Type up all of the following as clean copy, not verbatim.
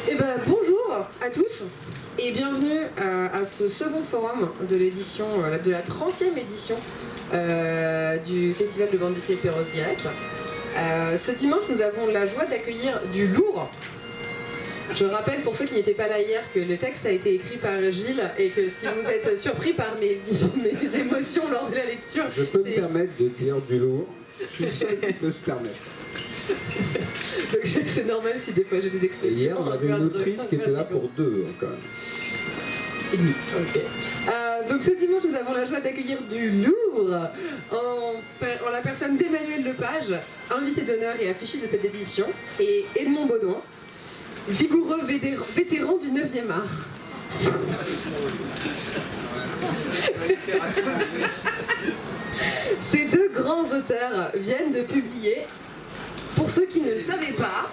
Eh ben, bonjour à tous et bienvenue à ce second forum de l'édition, de la 30e édition du Festival de bande dessinée Perros-Guirec. Ce dimanche, nous avons la joie d'accueillir du lourd. Je rappelle pour ceux qui n'étaient pas là hier que le texte a été écrit par Gilles et que si vous êtes surpris par mes émotions lors de la lecture... Je peux me permettre de dire du lourd. Je suis le seul qui peut se permettre ça. Donc c'est normal si des fois j'ai des expressions... Et hier, on avait une autrice qui était là pour deux, quand même. Et demi. Ok. Donc ce dimanche, nous avons la joie d'accueillir du lourd en la personne d'Emmanuel Lepage, invité d'honneur et affichiste de cette édition, et Edmond Baudouin, vigoureux vétéran du 9e art. Ces deux grands auteurs viennent de publier, pour ceux qui ne le savaient pas,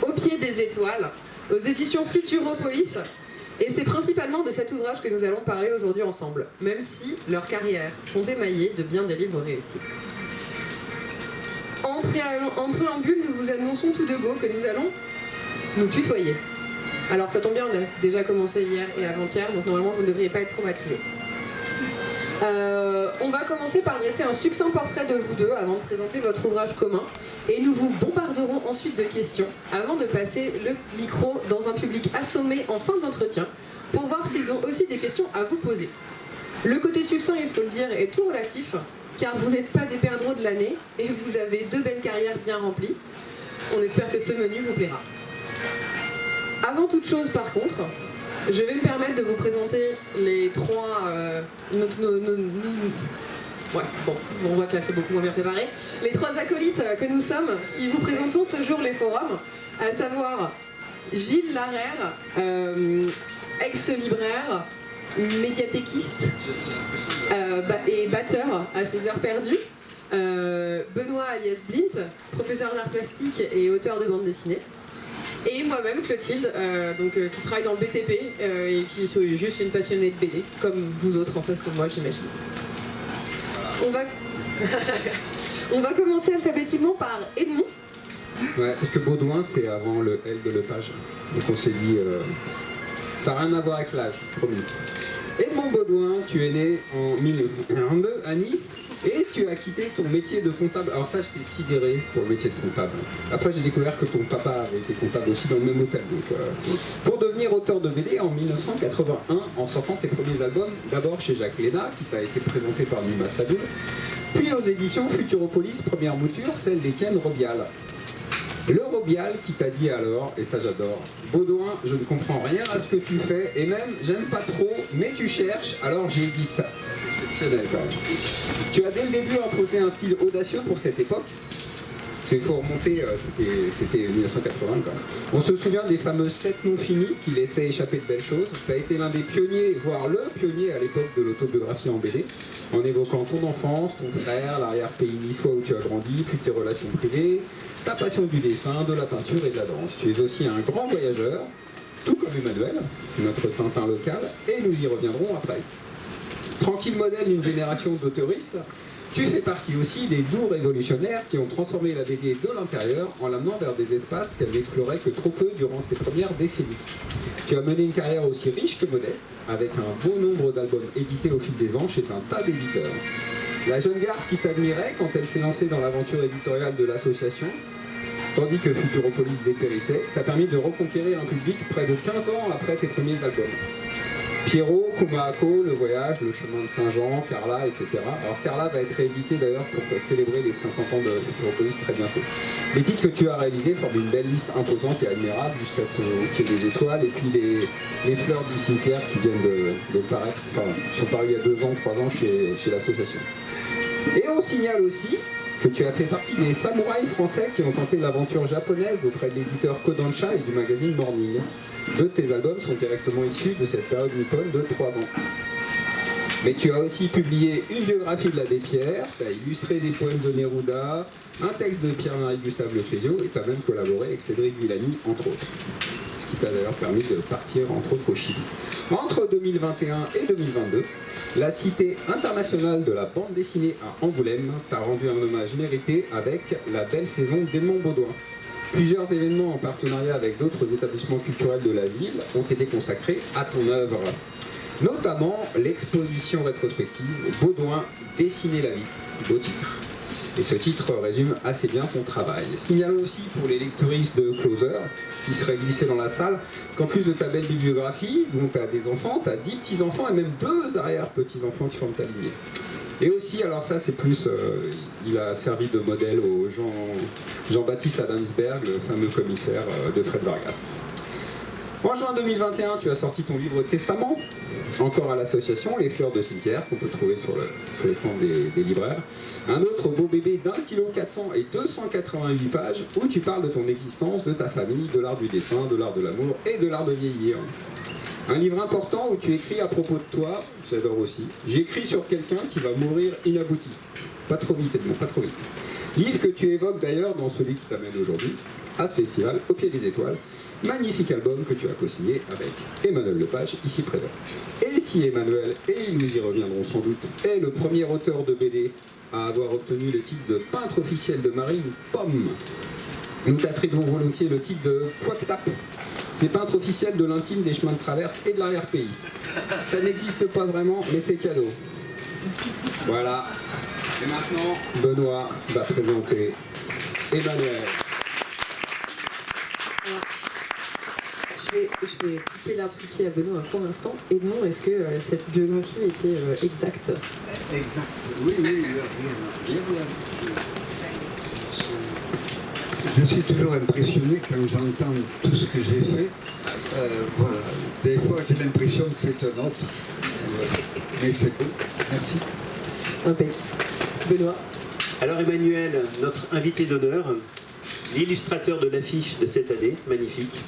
Au pied des étoiles, aux éditions Futuropolis, et c'est principalement de cet ouvrage que nous allons parler aujourd'hui ensemble, même si leurs carrières sont émaillées de bien des livres réussis. En préambule, nous vous annonçons tout de go que nous allons nous tutoyer. Alors ça tombe bien, on a déjà commencé hier et avant-hier, donc normalement vous ne devriez pas être traumatisés. On va commencer par dresser un succinct portrait de vous deux avant de présenter votre ouvrage commun, et nous vous bombarderons ensuite de questions avant de passer le micro dans un public assommé en fin d'entretien pour voir s'ils ont aussi des questions à vous poser. Le côté succinct, il faut le dire, est tout relatif, car vous n'êtes pas des perdreaux de l'année et vous avez deux belles carrières bien remplies. On espère que ce menu vous plaira. Avant toute chose, par contre, je vais me permettre de vous présenter les trois... Ouais, bon, on voit que là c'est beaucoup moins bien préparé. Les trois acolytes que nous sommes, qui vous présentons ce jour les forums, à savoir Gilles Larère, ex-libraire, médiathéquiste et batteur à ses heures perdues. Benoît alias Blint, professeur d'art plastique et auteur de bande dessinée. Et moi-même, Clotilde, qui travaille dans le BTP et qui suis juste une passionnée de BD, comme vous autres en face de moi, j'imagine. On va commencer alphabétiquement par Edmond. Ouais, parce que Baudouin, c'est avant le L de Lepage. Donc on s'est dit, ça n'a rien à voir avec l'âge, promis. Edmond Baudouin, tu es né en 1942 à Nice et tu as quitté ton métier de comptable. Alors ça, j'étais sidéré pour le métier de comptable. Après, j'ai découvert que ton papa avait été comptable aussi dans le même hôtel. Donc, pour devenir auteur de BD en 1981, en sortant tes premiers albums, d'abord chez Jacques Léna, qui t'a été présenté par Numa Sadoul, puis aux éditions Futuropolis, première mouture, celle d'Étienne Robial. Le Robial qui t'a dit alors, et ça j'adore, Baudouin, je ne comprends rien à ce que tu fais, et même j'aime pas trop, mais tu cherches, alors j'édite. C'est exceptionnel quand même. Tu as dès le début imposé un style audacieux pour cette époque. Parce qu'il faut remonter, c'était 1980 quand même. On se souvient des fameuses têtes non finies qui laissaient échapper de belles choses. Tu as été l'un des pionniers, voire le pionnier à l'époque de l'autobiographie en BD, en évoquant ton enfance, ton frère, l'arrière-pays niçois où tu as grandi, puis tes relations privées, ta passion du dessin, de la peinture et de la danse. Tu es aussi un grand voyageur, tout comme Emmanuel, notre Tintin local, et nous y reviendrons après. Tranquille modèle d'une génération d'auteuristes, tu fais partie aussi des doux révolutionnaires qui ont transformé la BD de l'intérieur en l'amenant vers des espaces qu'elle n'explorait que trop peu durant ses premières décennies. Tu as mené une carrière aussi riche que modeste, avec un beau nombre d'albums édités au fil des ans chez un tas d'éditeurs. La jeune garde qui t'admirait quand elle s'est lancée dans l'aventure éditoriale de l'association, tandis que Futuropolis dépérissait, t'a permis de reconquérir un public près de 15 ans après tes premiers albums. Pierrot, Kumahako, Le Voyage, Le Chemin de Saint-Jean, Carla, etc. Alors Carla va être réédité d'ailleurs pour célébrer les 50 ans de Futuropolis très bientôt. Les titres que tu as réalisés forment une belle liste imposante et admirable jusqu'à ce qu'il y ait des étoiles et puis les fleurs du cimetière qui viennent de paraître, enfin, sont parues il y a 2 ans, 3 ans chez l'association. Et on signale aussi que tu as fait partie des samouraïs français qui ont tenté l'aventure japonaise auprès de l'éditeur Kodansha et du magazine Morning. 2 de tes albums sont directement issus de cette période nippone de 3 ans. Mais tu as aussi publié une biographie de l'abbé Pierre, tu as illustré des poèmes de Neruda, un texte de Pierre-Marie Gustave Le Clésio et tu as même collaboré avec Cédric Villani, entre autres. Ce qui t'a d'ailleurs permis de partir, entre autres, au Chili. Entre 2021 et 2022, la Cité internationale de la bande dessinée à Angoulême t'a rendu un hommage mérité avec La belle saison d'Edmond Baudouin. Plusieurs événements en partenariat avec d'autres établissements culturels de la ville ont été consacrés à ton œuvre. Notamment l'exposition rétrospective Baudouin, Dessiner la vie, beau titre. Et ce titre résume assez bien ton travail. Signalons aussi pour les lectrices de Closer, qui seraient glissés dans la salle, qu'en plus de ta belle bibliographie, dont tu as des enfants, tu as 10 petits-enfants et même 2 arrière-petits-enfants qui forment ta lignée. Et aussi, alors ça c'est plus, il a servi de modèle au Jean-Baptiste Adamsberg, le fameux commissaire de Fred Vargas. En juin 2021, tu as sorti ton livre Testament, encore à l'association Les Fleurs de Cimetière, qu'on peut trouver sur les stands des libraires. Un autre beau bébé d'1,4 kg et 288 pages, où tu parles de ton existence, de ta famille, de l'art du dessin, de l'art de l'amour et de l'art de vieillir. Un livre important où tu écris à propos de toi, j'adore aussi. J'écris sur quelqu'un qui va mourir inabouti. Pas trop vite, Edmond, pas trop vite. Livre que tu évoques d'ailleurs dans celui qui t'amène aujourd'hui, à ce festival, au pied des étoiles. Magnifique album que tu as co-signé avec Emmanuel Lepage, ici présent. Et si Emmanuel, et nous y reviendrons sans doute, est le premier auteur de BD à avoir obtenu le titre de peintre officiel de Marine Pomme, nous t'attribuons volontiers le titre de Quactap. C'est peintre officiel de l'intime des chemins de traverse et de l'arrière-pays. Ça n'existe pas vraiment, mais c'est cadeau. Voilà. Et maintenant, Benoît va présenter Emmanuel. Je vais couper l'arbre sous le pied à Benoît pour l'instant. Edmond, est-ce que cette biographie était exacte? Exact. Oui, rien. Je suis toujours impressionné quand j'entends tout ce que j'ai fait. Voilà. Des fois, j'ai l'impression que c'est un autre. Mais c'est beau. Merci. Impec. Benoît. Alors Emmanuel, notre invité d'honneur, l'illustrateur de l'affiche de cette année, magnifique.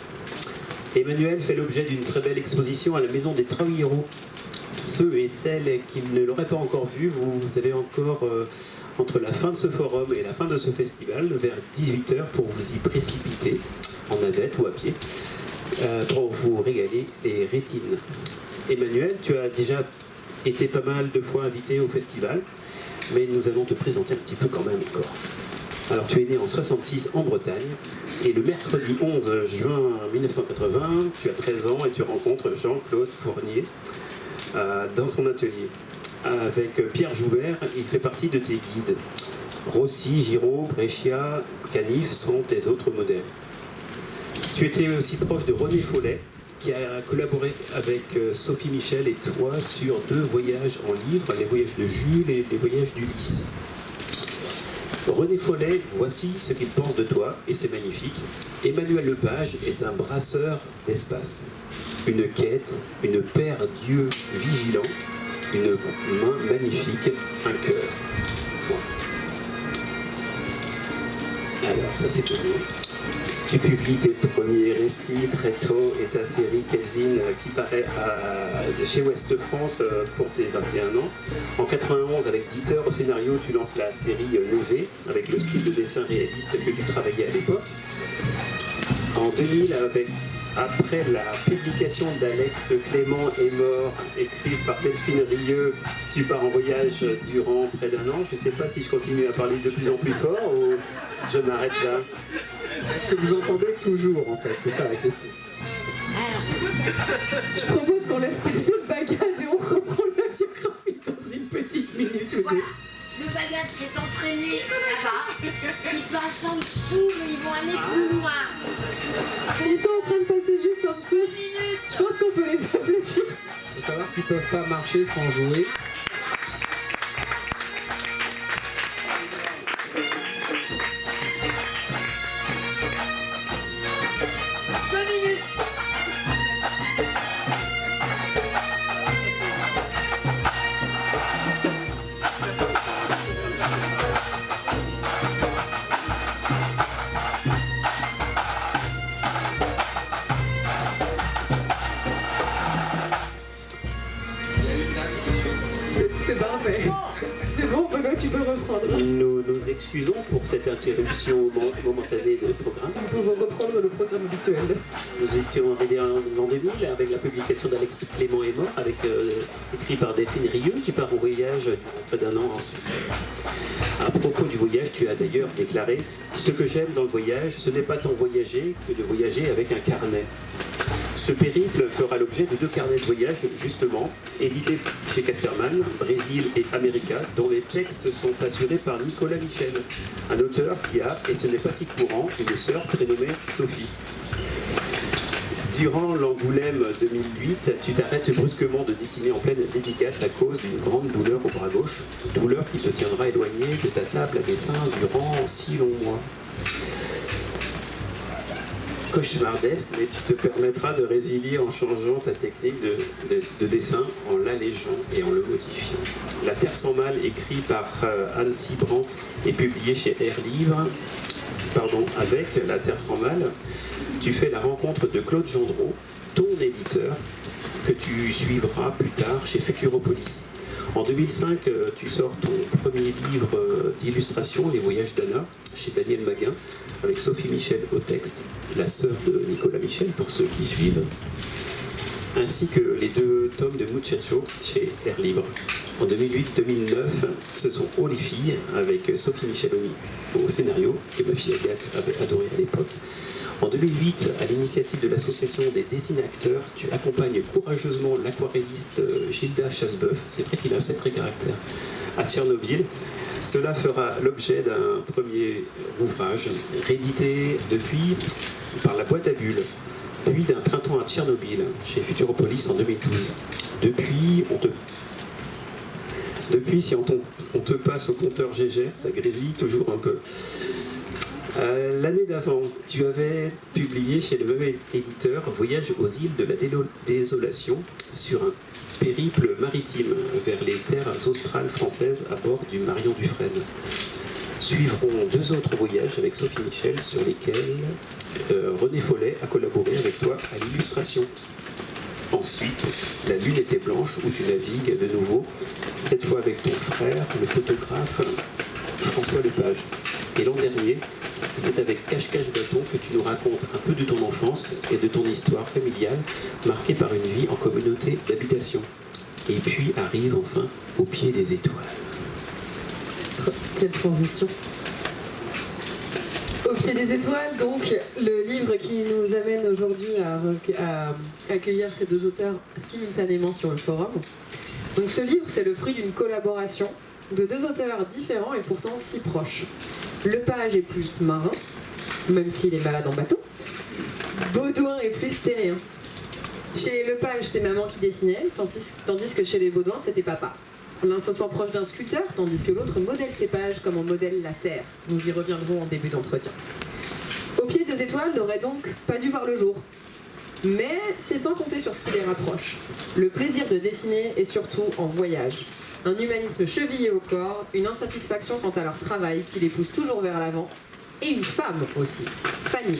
Emmanuel fait l'objet d'une très belle exposition à la Maison des Trauilleros. Ceux et celles qui ne l'auraient pas encore vu, vous avez encore entre la fin de ce forum et la fin de ce festival, vers 18h, pour vous y précipiter, en navette ou à pied, pour vous régaler les rétines. Emmanuel, tu as déjà été pas mal de fois invité au festival, mais nous allons te présenter un petit peu quand même encore. Alors tu es né en 66 en Bretagne, et le mercredi 11 juin 1980, tu as 13 ans et tu rencontres Jean-Claude Fournier dans son atelier. Avec Pierre Joubert, il fait partie de tes guides. Rossi, Giraud, Brescia, Canif sont tes autres modèles. Tu étais aussi proche de René Follet, qui a collaboré avec Sophie Michel et toi sur 2 voyages en livre, les voyages de Jules et les voyages d'Ulysse. René Follet, voici ce qu'il pense de toi, et c'est magnifique. Emmanuel Lepage est un brasseur d'espace. Une quête, une paire d'yeux vigilants, une main magnifique, un cœur. Bon. Alors, ça c'est pour nous. Tu publies tes premiers récits très tôt et ta série Kelvin qui paraît chez Ouest France pour tes 21 ans. En 91, avec Dieter au scénario, tu lances la série Levé avec le style de dessin réaliste que tu travaillais à l'époque. En 2000, après la publication d'Alex Clément est mort, écrite par Delphine Rieu, tu pars en voyage durant près d'1 an. Je ne sais pas si je continue à parler de plus en plus fort ou je m'arrête là. Est-ce que vous entendez toujours, en fait? C'est ça la question. Je propose qu'on laisse passer le bagade et on reprend la biographie dans une petite minute ou deux. Le bagade s'est entraîné là-bas. Ils passent en dessous, mais ils vont aller plus loin. Ils sont en train de passer juste en dessous. Je pense qu'on peut les applaudir. Il faut savoir qu'ils ne peuvent pas marcher sans jouer. C'est parfait. C'est bon, Benoît, tu Tu peux reprendre. Nous nous excusons pour cette interruption momentanée de programme. Nous pouvons reprendre le programme habituel. Nous étions arrivés en l'an 2000 avec la publication d'Alex Clément est mort, écrit par Delphine Rieu. Tu pars au voyage durant près d'un an ensuite. À propos du voyage, tu as d'ailleurs déclaré « Ce que j'aime dans le voyage, ce n'est pas tant voyager que de voyager avec un carnet ». Ce périple fera l'objet de 2 carnets de voyage, justement, édités chez Casterman, Brésil et America, dont les textes sont assurés par Nicolas Michel, un auteur qui a, et ce n'est pas si courant, une sœur prénommée Sophie. Durant l'Angoulême 2008, tu t'arrêtes brusquement de dessiner en pleine dédicace à cause d'une grande douleur au bras gauche, douleur qui te tiendra éloigné de ta table à dessin durant 6 longs mois. Cauchemardesque, mais tu te permettras de résilier en changeant ta technique de dessin, en l'allégeant et en le modifiant. La Terre sans mal, écrit par Anne Cibran et publié chez Air Livre, avec La Terre sans mal, tu fais la rencontre de Claude Gendreau, ton éditeur, que tu suivras plus tard chez Futuropolis. En 2005, tu sors ton premier livre d'illustration, Les Voyages d'Anna, chez Daniel Maguin, avec Sophie Michel au texte, la sœur de Nicolas Michel, pour ceux qui suivent, ainsi que les 2 tomes de Muchacho chez Air Libre. En 2008-2009, ce sont Oh les filles, avec Sophie Michel au scénario, que ma fille Agathe avait adoré à l'époque. En 2008, à l'initiative de l'association des dessinacteurs, tu accompagnes courageusement l'aquarelliste Gilda Chassebeuf, c'est vrai qu'il a un sacré caractère, à Tchernobyl. Cela fera l'objet d'un premier ouvrage, réédité depuis par la boîte à bulles, puis d'un printemps à Tchernobyl, chez Futuropolis en 2012. Depuis, si on te passe au compteur Gégère, ça grésille toujours un peu. L'année d'avant, tu avais publié chez le même éditeur Voyage aux îles de la désolation sur un périple maritime vers les terres australes françaises à bord du Marion Dufresne. Suivront 2 autres voyages avec Sophie Michel sur lesquels René Follet a collaboré avec toi à l'illustration. Ensuite, La Lune était blanche où tu navigues de nouveau, cette fois avec ton frère, le photographe François Lepage. Et l'an dernier, c'est avec Cache-Cache Bâton que tu nous racontes un peu de ton enfance et de ton histoire familiale, marquée par une vie en communauté d'habitation. Et puis arrive enfin Au pied des étoiles. Quelle transition. Au pied des étoiles, donc, le livre qui nous amène aujourd'hui à accueillir ces 2 auteurs simultanément sur le forum. Donc ce livre, c'est le fruit d'une collaboration de 2 auteurs différents et pourtant si proches. Lepage est plus marin, même s'il est malade en bateau. Baudouin est plus terrien. Chez Lepage, c'est maman qui dessinait, tandis que chez les Baudouin, c'était papa. L'un se sent proche d'un sculpteur, tandis que l'autre modèle ses pages comme on modèle la Terre. Nous y reviendrons en début d'entretien. Au pied des étoiles n'aurait donc pas dû voir le jour. Mais c'est sans compter sur ce qui les rapproche. Le plaisir de dessiner est surtout en voyage. Un humanisme chevillé au corps, une insatisfaction quant à leur travail qui les pousse toujours vers l'avant, et une femme aussi, Fanny,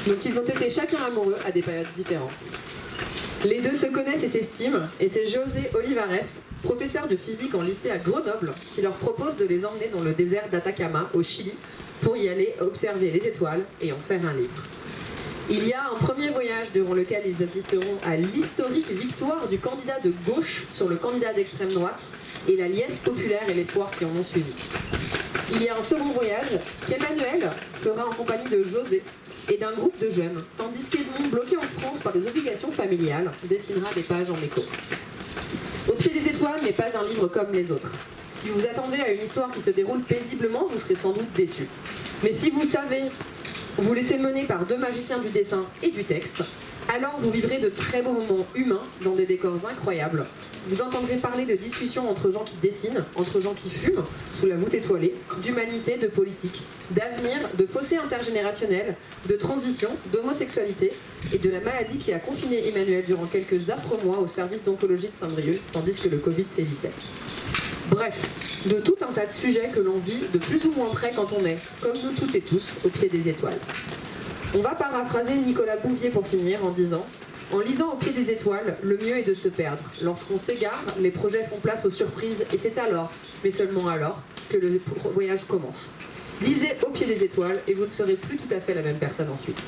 dont ils ont été chacun amoureux à des périodes différentes. Les 2 se connaissent et s'estiment, et c'est José Olivares, professeur de physique en lycée à Grenoble, qui leur propose de les emmener dans le désert d'Atacama, au Chili, pour y aller observer les étoiles et en faire un livre. Il y a un premier voyage durant lequel ils assisteront à l'historique victoire du candidat de gauche sur le candidat d'extrême droite et la liesse populaire et l'espoir qui en ont suivi. Il y a un second voyage qu'Emmanuel fera en compagnie de José et d'un groupe de jeunes, tandis qu'Edmond, bloqué en France par des obligations familiales, dessinera des pages en écho. Au pied des étoiles n'est pas un livre comme les autres. Si vous attendez à une histoire qui se déroule paisiblement, vous serez sans doute déçus. Mais si vous savez vous laissez mener par 2 magiciens du dessin et du texte, alors vous vivrez de très beaux moments humains dans des décors incroyables. Vous entendrez parler de discussions entre gens qui dessinent, entre gens qui fument, sous la voûte étoilée, d'humanité, de politique, d'avenir, de fossé intergénérationnel, de transition, d'homosexualité et de la maladie qui a confiné Emmanuel durant quelques affreux mois au service d'oncologie de Saint-Brieuc, tandis que le Covid sévissait. Bref, de tout un tas de sujets que l'on vit de plus ou moins près quand on est, comme nous toutes et tous, au pied des étoiles. On va paraphraser Nicolas Bouvier pour finir en disant « En lisant au pied des étoiles, le mieux est de se perdre. Lorsqu'on s'égare, les projets font place aux surprises et c'est alors, mais seulement alors, que le voyage commence. Lisez au pied des étoiles et vous ne serez plus tout à fait la même personne ensuite.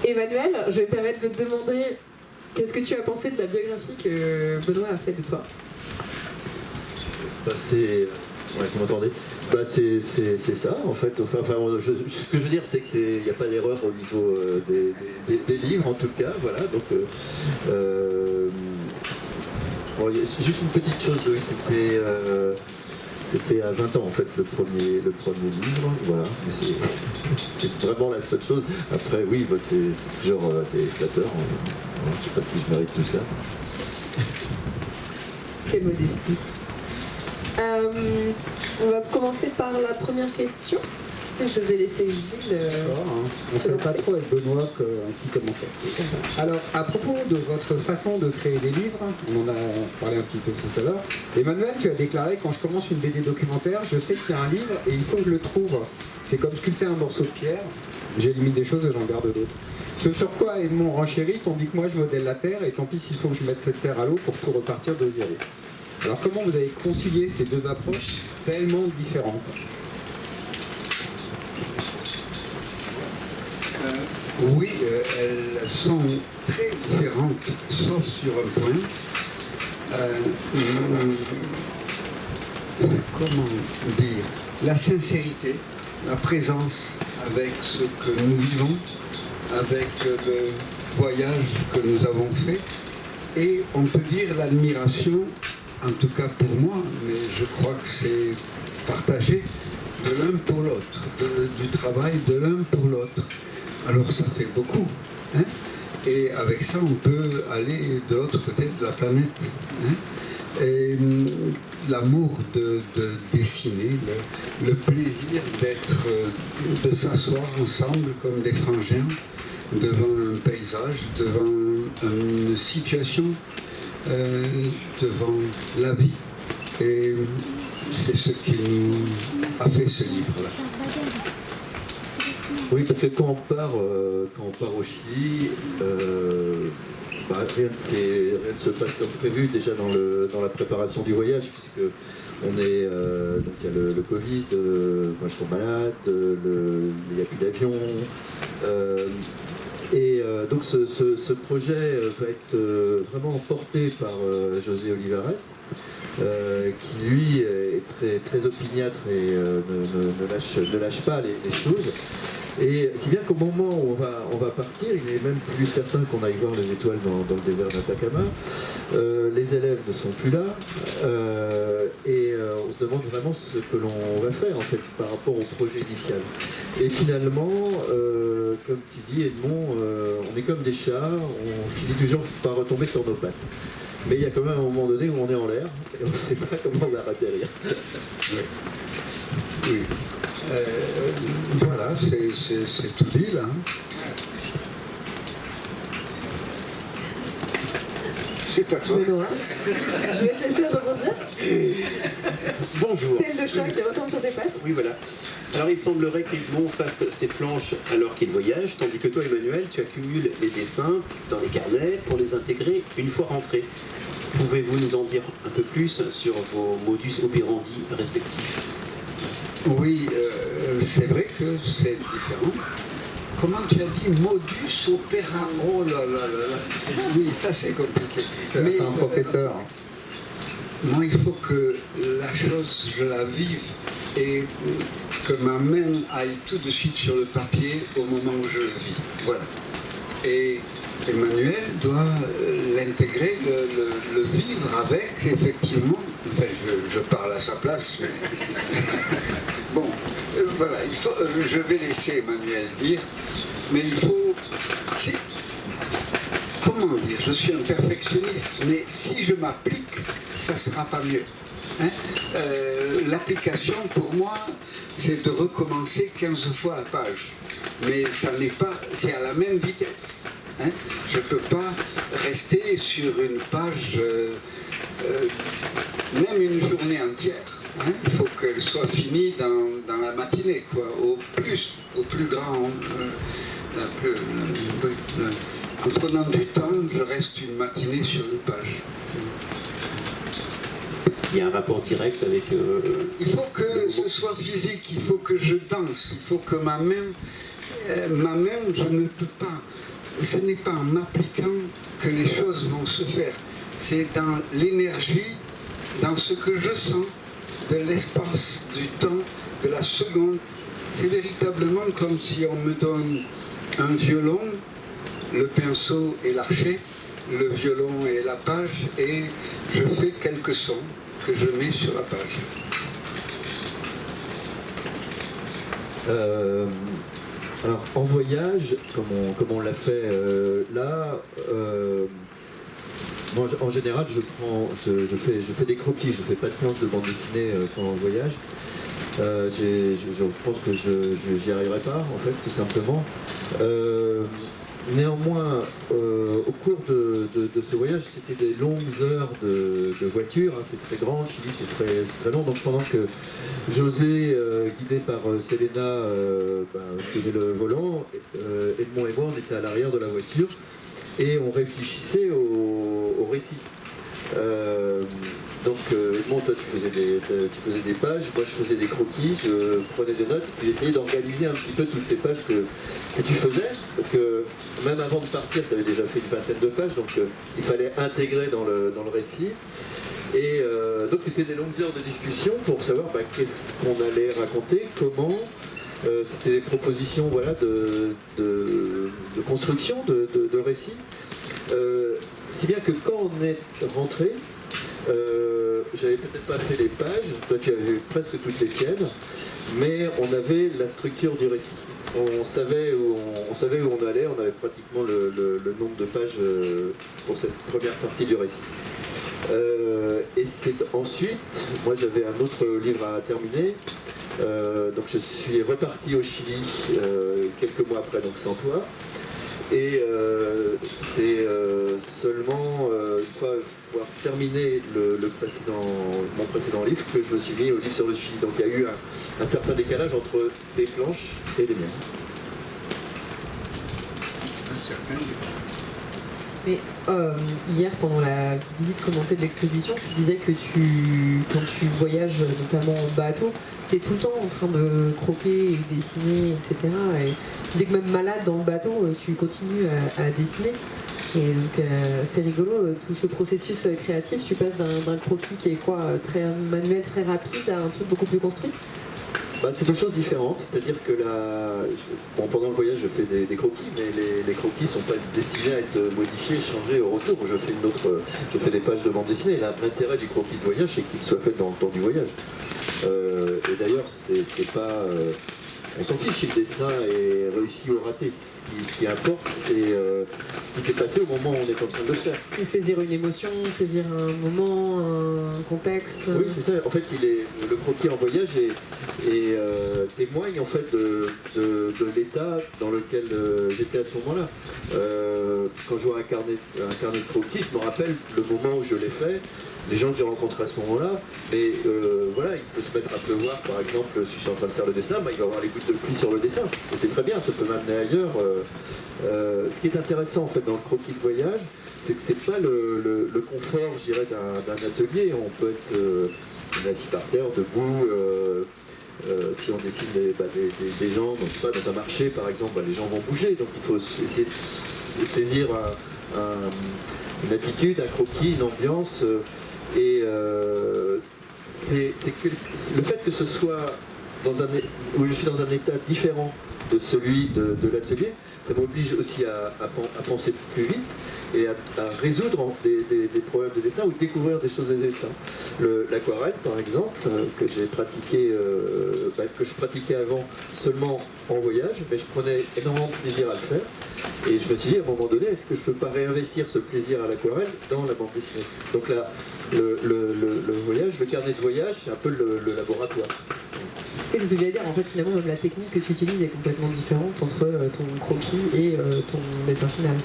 Emmanuel, je vais me permettre de te demander qu'est-ce que tu as pensé de la biographie que Benoît a faite de toi? Bah, c'est... Ouais, vous m'entendez? Bah, c'est ça, en fait. Enfin, ce que je veux dire, c'est qu'il n'y a pas d'erreur au niveau des livres, en tout cas. Voilà, donc... bon, juste une petite chose, oui, c'était à 20 ans, en fait, le premier livre. Voilà, mais c'est vraiment la seule chose. Après, oui, bah, c'est toujours assez flatteur. Je ne sais pas si je mérite tout ça. Quelle modestie. On va commencer par la première question. Je vais laisser Gilles. D'accord, hein. On ne savait pas trop avec Benoît qui commençait. Alors, à propos de votre façon de créer des livres, on en a parlé un petit peu tout à l'heure. Emmanuel, tu as déclaré, quand je commence une BD documentaire, je sais qu'il y a un livre et il faut que je le trouve. C'est comme sculpter un morceau de pierre. J'élimine des choses et j'en garde d'autres. Ce sur quoi Edmond renchérit, tandis que moi je modèle la terre et tant pis s'il faut que je mette cette terre à l'eau pour tout repartir de zéro. Alors comment vous avez concilié ces deux approches tellement différentes? Oui, elles sont très différentes, sauf sur un point. Comment dire? La sincérité, la présence avec ce que nous vivons, avec le voyage que nous avons fait, et on peut dire l'admiration, en tout cas pour moi, mais je crois que c'est partagé, de l'un pour l'autre, du travail de l'un pour l'autre. Alors ça fait beaucoup, hein? Et avec ça on peut aller de l'autre côté de la planète, hein? Et l'amour de dessiner, le plaisir de s'asseoir ensemble comme des frangins devant un paysage, devant une situation, devant la vie. Et c'est ce qui nous a fait ce livre-là. Oui, parce que quand on part au Chili, rien ne se passe comme prévu déjà dans la préparation du voyage, puisque on est donc il y a le Covid, moi je tombe malade, il n'y a plus d'avion. Donc ce projet va être vraiment porté par José Olivares, qui lui est très, très opiniâtre et ne lâche pas les choses. Et si bien qu'au moment où on va partir, il n'est même plus certain qu'on aille voir les étoiles dans le désert d'Atacama. Les élèves ne sont plus là et on se demande vraiment ce que l'on va faire en fait par rapport au projet initial. Et finalement, comme tu dis Edmond, on est comme des chats, on finit toujours par retomber sur nos pattes. Mais il y a quand même un moment donné où on est en l'air et on ne sait pas comment on va atterrir. Oui. Voilà, c'est tout dit là. C'est à toi. Benoît, je vais te laisser rebondir. Bonjour. Tel le chat qui retourne sur ses pattes. Oui, voilà. Alors, il semblerait qu'Edmond fasse ses planches alors qu'il voyage, tandis que toi, Emmanuel, tu accumules les dessins dans les carnets pour les intégrer une fois rentrés. Pouvez-vous nous en dire un peu plus sur vos modus operandi respectifs? Oui, c'est vrai que c'est différent. Comment tu as dit modus operandi? Oh là là là là. Oui, ça c'est compliqué. C'est un professeur. Moi, il faut que la chose, je la vive et que ma main aille tout de suite sur le papier au moment où je le vis. Voilà. Et Emmanuel doit l'intégrer, le vivre avec, effectivement. Enfin, je parle à sa place. Mais... bon, voilà, je vais laisser Emmanuel dire, mais il faut... Comment dire? Je suis un perfectionniste, mais si je m'applique, ça ne sera pas mieux. Hein? L'application, pour moi, c'est de recommencer 15 fois la page. Mais ça n'est pas... c'est à la même vitesse. Hein? Je ne peux pas rester sur une page, même une journée entière. Hein? Il faut qu'elle soit finie dans la matinée, quoi, au plus grand. En prenant du temps, je reste une matinée sur une page. il y a un rapport direct avec... Il faut que ce soit physique, il faut que je danse, il faut que ma main, je ne peux pas. Ce n'est pas en m'appliquant que les choses vont se faire. C'est dans l'énergie, dans ce que je sens, de l'espace, du temps, de la seconde. C'est véritablement comme si on me donne un violon, le pinceau et l'archet, le violon et la page, et je fais quelques sons que je mets sur la page. Alors en voyage, comme on l'a fait là, moi en général je fais des croquis, je fais pas de planches de bande dessinée pendant le voyage. Je pense que j'y arriverai pas en fait, tout simplement. Néanmoins, au cours de ce voyage, c'était des longues heures de voiture, hein, c'est très grand, Chili c'est très long, donc pendant que José, guidé par Selena, tenait le volant, Edmond et moi on était à l'arrière de la voiture et on réfléchissait au récit. Donc Edmond, toi tu faisais des pages, moi je faisais des croquis, je prenais des notes, puis j'essayais d'organiser un petit peu toutes ces pages que tu faisais, parce que même avant de partir, tu avais déjà fait une vingtaine de pages, donc il fallait intégrer dans le récit. Et donc c'était des longues heures de discussion pour savoir qu'est-ce qu'on allait raconter, comment. C'était des propositions voilà, de construction, de récit. Si bien que quand on est rentré, j'avais peut-être pas fait les pages, toi tu avais presque toutes les tiennes, mais on avait la structure du récit. On savait où on allait, on avait pratiquement le nombre de pages pour cette première partie du récit. Et c'est ensuite, moi j'avais un autre livre à terminer, donc je suis reparti au Chili quelques mois après, donc sans toi. Et c'est seulement une fois avoir terminé mon précédent livre que je me suis mis au livre sur le Chili. Donc il y a eu un certain décalage entre tes planches et les miennes. Mais hier, pendant la visite commentée de l'exposition, tu disais que quand tu voyages, notamment en bateau, tu es tout le temps en train de croquer et dessiner, etc. Et tu disais que même malade dans le bateau, tu continues à dessiner. Et donc c'est rigolo, tout ce processus créatif, tu passes d'un croquis qui est très manuel, très rapide, à un truc beaucoup plus construit. C'est deux choses différentes, c'est-à-dire que pendant le voyage je fais des croquis, mais les croquis ne sont pas destinés à être modifiés, changés au retour. Je fais des pages de bande dessinée. L'intérêt du croquis de voyage, c'est qu'il soit fait dans le temps du voyage. Et d'ailleurs, c'est pas... on s'en fiche si le dessin est réussi ou raté. Ce qui importe, c'est ce qui s'est passé au moment où on est en train de le faire. Et saisir une émotion, saisir un moment, un contexte. Oui, c'est ça. En fait, le croquis en voyage témoigne en fait de l'état dans lequel j'étais à ce moment-là. Quand je vois un carnet de croquis, je me rappelle le moment où je l'ai fait, les gens que j'ai rencontrés à ce moment-là, mais voilà, il peut se mettre à pleuvoir, par exemple, si je suis en train de faire le dessin, il va y avoir les gouttes de pluie sur le dessin. Et c'est très bien, ça peut m'amener ailleurs. Ce qui est intéressant en fait dans le croquis de voyage, c'est que c'est pas le confort, je dirais, d'un atelier. On peut être assis par terre, debout. Si on dessine des gens, je sais pas, dans un marché par exemple, les gens vont bouger, donc il faut essayer de saisir une attitude, un croquis, une ambiance. Et c'est que le fait que ce soit où je suis dans un état différent de celui de l'atelier, ça m'oblige aussi à penser plus vite et à résoudre des problèmes de dessin ou découvrir des choses de dessin. L'aquarelle, par exemple, que j'ai pratiqué, que je pratiquais avant seulement en voyage, mais je prenais énormément de plaisir à le faire. Et je me suis dit, à un moment donné, est-ce que je peux pas réinvestir ce plaisir à l'aquarelle dans la bande dessinée? Donc là, le voyage, le carnet de voyage, c'est un peu le laboratoire. Et c'est ce que j'allais dire, en fait, finalement, même la technique que tu utilises est complètement différente entre ton croquis et ton dessin final.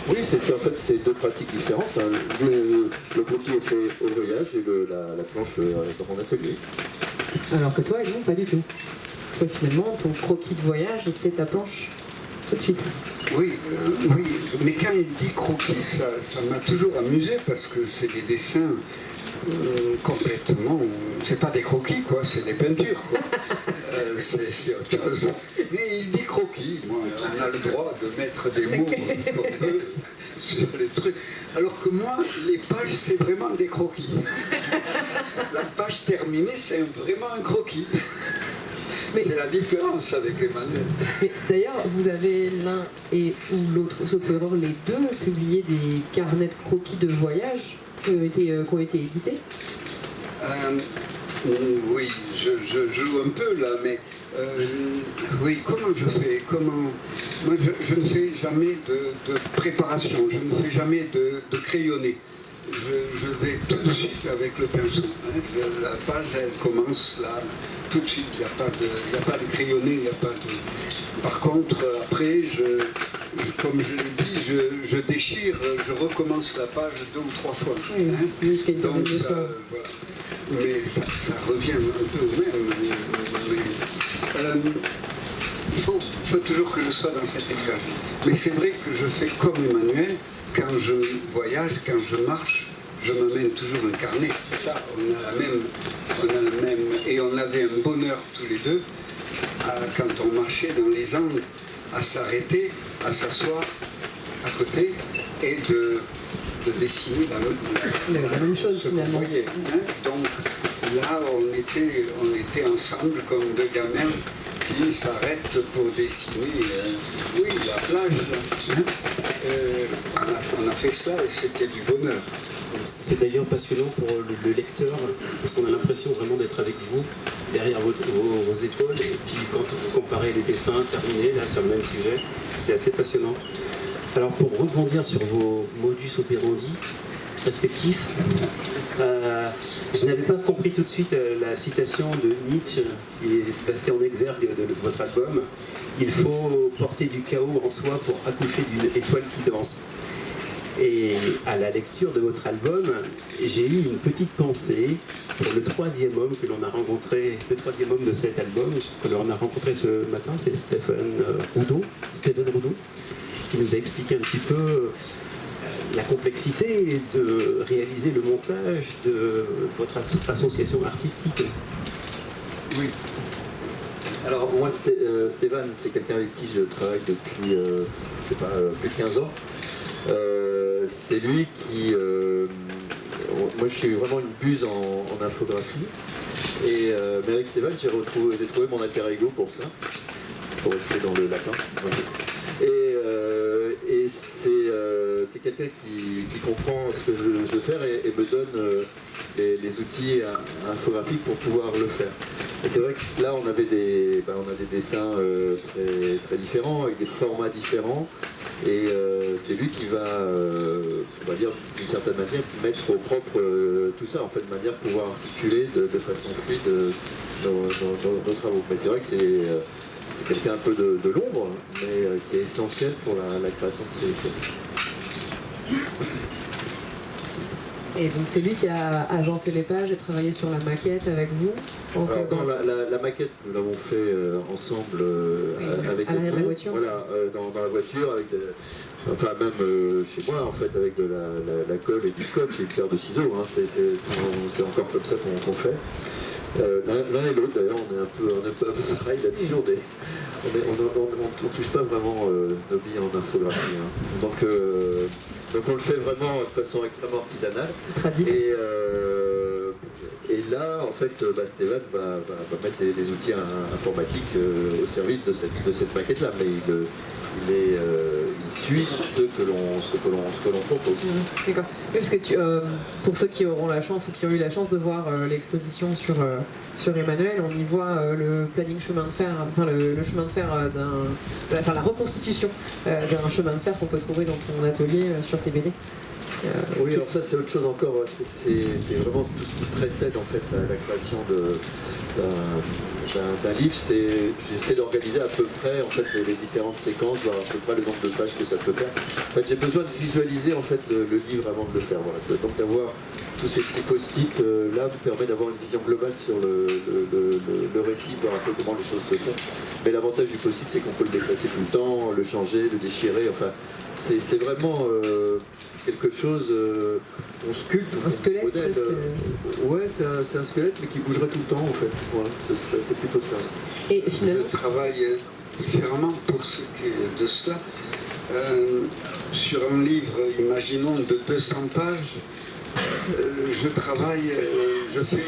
Oui, c'est ça, en fait, c'est deux pratiques différentes. Le croquis est fait au voyage et la planche dans mon atelier. Alors que toi, non, pas du tout. Toi, finalement, ton croquis de voyage, c'est ta planche tout de suite. Oui, mais quand il dit croquis, ça m'a toujours amusé parce que c'est des dessins Complètement. C'est pas des croquis, quoi, c'est des peintures, quoi. C'est autre chose. Mais il dit croquis. Moi, on a le droit de mettre des mots qu'on veut sur les trucs. Alors que moi, les pages, c'est vraiment des croquis. La page terminée, c'est vraiment un croquis. C'est la différence avec Emmanuel. Mais d'ailleurs, vous avez l'un et ou l'autre, sauf erreur, les deux publié des carnets de croquis de voyage qui ont été édités. Oui, je joue un peu là, mais oui, comment je fais? Moi, je ne fais jamais de préparation, je ne fais jamais de crayonné. Je vais tout de suite avec le pinceau. Hein. La page, elle commence là, tout de suite. Il n'y a pas de crayonné, il n'y a pas de... Par contre, après, comme je l'ai dit, je déchire, je recommence la page 2 ou 3 fois. Oui, hein. c'est juste qu'il y a une Donc, deuxième fois. voilà. Mais ça revient un peu au même. Il faut toujours que je sois dans cette énergie. Mais c'est vrai que je fais comme Emmanuel. Quand je voyage, quand je marche, je m'amène toujours un carnet. Ça, on a le même. Et on avait un bonheur tous les deux, quand on marchait dans les Andes, à s'arrêter, à s'asseoir à côté et de dessiner la même chose ce qu'on finalement. voyait, hein. Donc là, on était ensemble comme deux gamins qui s'arrêtent pour dessiner, oui, la plage, là. Hein. On a fait cela et c'était du bonheur. C'est d'ailleurs passionnant pour le lecteur, parce qu'on a l'impression vraiment d'être avec vous, derrière vos épaules, et puis quand vous comparez les dessins terminés, là, sur le même sujet, c'est assez passionnant. Alors pour rebondir sur vos modus operandi respectifs, je n'avais pas compris tout de suite la citation de Nietzsche qui est passée en exergue de votre album. Il faut porter du chaos en soi pour accoucher d'une étoile qui danse. Et à la lecture de votre album, j'ai eu une petite pensée pour le troisième homme que l'on a rencontré, le troisième homme de cet album que l'on a rencontré ce matin, c'est Steven Roudot, qui nous a expliqué un petit peu la complexité de réaliser le montage de votre association artistique. Oui. Alors moi, Stéphane, c'est quelqu'un avec qui je travaille depuis, je sais pas, plus de 15 ans. C'est lui qui... moi, je suis vraiment une buse en infographie. Mais avec Stéphane, j'ai trouvé mon alter ego pour ça, pour rester dans le latin. Et c'est quelqu'un qui comprend ce que je veux faire et me donne les outils infographiques pour pouvoir le faire. Et c'est vrai que là, on avait des dessins très, très différents, avec des formats différents. Et c'est lui qui va, on va dire, d'une certaine manière, mettre au propre tout ça, en fait, de manière à pouvoir articuler de façon fluide nos travaux. Mais c'est vrai que c'est quelqu'un un peu de l'ombre, mais qui est essentiel pour la création de ces séries. Et donc c'est lui qui a agencé les pages et travaillé sur la maquette avec vous. La maquette, nous l'avons fait ensemble avec à l'arrière de la voiture. Voilà, dans la voiture, avec enfin même chez moi en fait, avec de la colle et du scotch et une paire de ciseaux. Hein, c'est encore comme ça qu'on fait. L'un et l'autre d'ailleurs, on est un peu pareil là-dessus. On touche pas vraiment nos billes en infographie. Hein. Donc on le fait vraiment de façon extrêmement artisanale. Et là, en fait, Stéphane va mettre les outils informatiques au service de cette maquette-là, mais il suit ce que l'on propose. D'accord. Oui, parce que pour ceux qui auront la chance ou qui ont eu la chance de voir l'exposition sur Emmanuel, on y voit le planning chemin de fer, enfin le chemin de fer la reconstitution d'un chemin de fer qu'on peut trouver dans ton atelier sur tes BD. Oui, alors ça c'est autre chose encore, c'est vraiment tout ce qui précède en fait la création d'un livre, j'essaie d'organiser à peu près en fait les différentes séquences, voir à peu près le nombre de pages que ça peut faire. En fait, j'ai besoin de visualiser en fait le livre avant de le faire. Voilà. Donc d'avoir tous ces petits post-it là vous permet d'avoir une vision globale sur le récit, voir un peu comment les choses se font. Mais l'avantage du post-it, c'est qu'on peut le déplacer tout le temps, le changer, le déchirer. Enfin, c'est vraiment quelque chose. On sculpte. Un squelette modèle, presque. Ouais, c'est un squelette, mais qui bougerait tout le temps en fait. Voilà, c'est plutôt ça. Et finalement, Je travaille différemment pour ce qui est de cela. Sur un livre, imaginons, de 200 pages, je travaille, je fais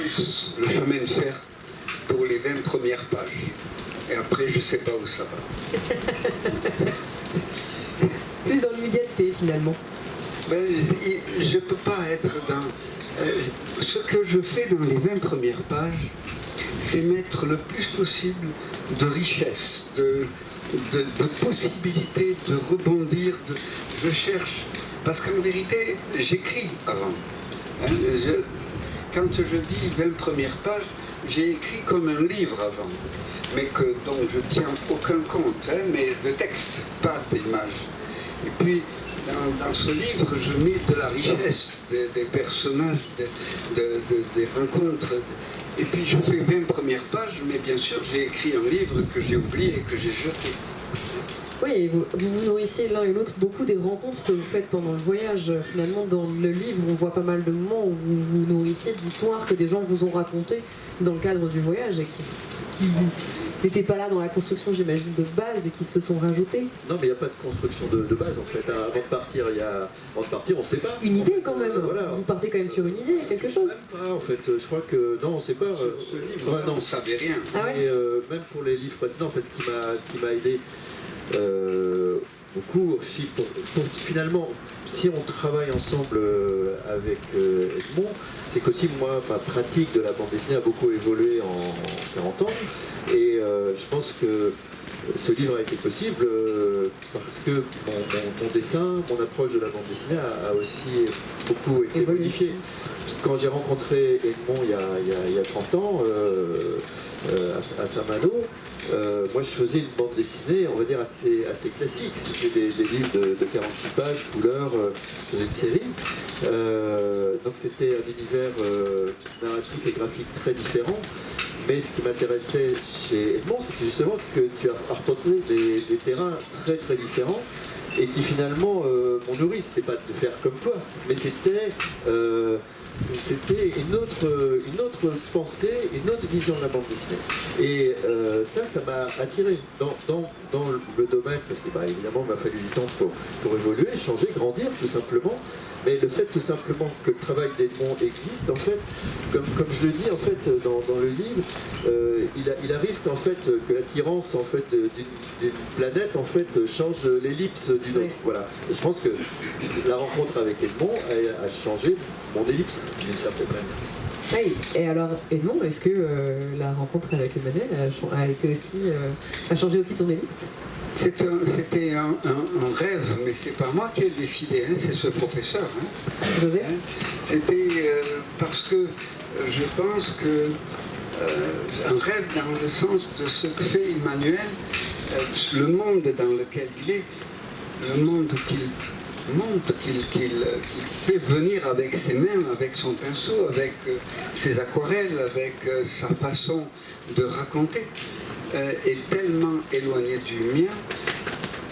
le chemin de fer pour les 20 premières pages. Et après, je ne sais pas où ça va. plus dans l'immédiateté finalement. Ben, je ne peux pas être dans... ce que je fais dans les 20 premières pages, c'est mettre le plus possible de richesse, de possibilités, de rebondir. Je cherche, parce qu'en vérité, j'écris avant. Hein, quand je dis 20 premières pages, j'ai écrit comme un livre avant, mais dont je tiens aucun compte, hein, mais de texte, pas d'images. Et puis, dans ce livre, je mets de la richesse des personnages, des rencontres. Et puis je fais 20 premières pages, mais bien sûr, j'ai écrit un livre que j'ai oublié et que j'ai jeté. Oui, et vous vous nourrissez l'un et l'autre beaucoup des rencontres que vous faites pendant le voyage. Finalement, dans le livre, on voit pas mal de moments où vous vous nourrissez d'histoires que des gens vous ont racontées dans le cadre du voyage et qui n'étaient pas là dans la construction, j'imagine, de base et qui se sont rajoutés. Non, mais il n'y a pas de construction de base en fait. Avant de partir, on ne sait pas. Une idée quand même. Voilà. Vous partez quand même sur une idée, quelque chose. Même pas en fait. Je crois que non, on ne sait pas. Ce livre, Ouais, non. on ne savait rien. Ah ouais. Et même pour les livres précédents, en fait, ce qui m'a aidé beaucoup aussi, pour finalement, si on travaille ensemble avec Edmond, c'est qu'aussi moi, ma pratique de la bande dessinée a beaucoup évolué en 40 ans. Et je pense que ce livre a été possible parce que mon dessin, mon approche de la bande dessinée a aussi beaucoup été modifiée. Quand j'ai rencontré Edmond il y a 30 ans, à Saint-Malo, moi je faisais une bande dessinée, on va dire, assez classique. C'était des livres de 46 pages, couleurs, je faisais une série. Donc c'était un univers narratif et graphique très différent. Mais ce qui m'intéressait chez Edmond, c'était justement que tu as reporté des terrains très très différents et qui finalement m'ont nourri. C'était pas de faire comme toi, mais c'était une autre pensée, une autre vision de la bande dessinée. Et ça m'a attiré dans le domaine, parce que évidemment il m'a fallu du temps pour évoluer, changer, grandir tout simplement. Mais le fait tout simplement que le travail d'Edmond existe, en fait, comme je le dis en fait dans le livre, il arrive qu'en fait que l'attirance en fait d'une planète en fait change l'ellipse d'une autre. Oui. Voilà. Et je pense que la rencontre avec Edmond a changé mon ellipse d'une certaine manière. Oui, et alors Edmond, est-ce que la rencontre avec Emmanuel a été aussi a changé aussi ton ellipse? C'était un rêve, mais c'est pas moi qui ai décidé, hein, c'est ce professeur. Hein. José? C'était parce que je pense que un rêve dans le sens de ce que fait Emmanuel, le monde dans lequel il est, le monde qu'il montre, qu'il fait venir avec ses mains, avec son pinceau, avec ses aquarelles, avec sa façon de raconter, est tellement éloigné du mien,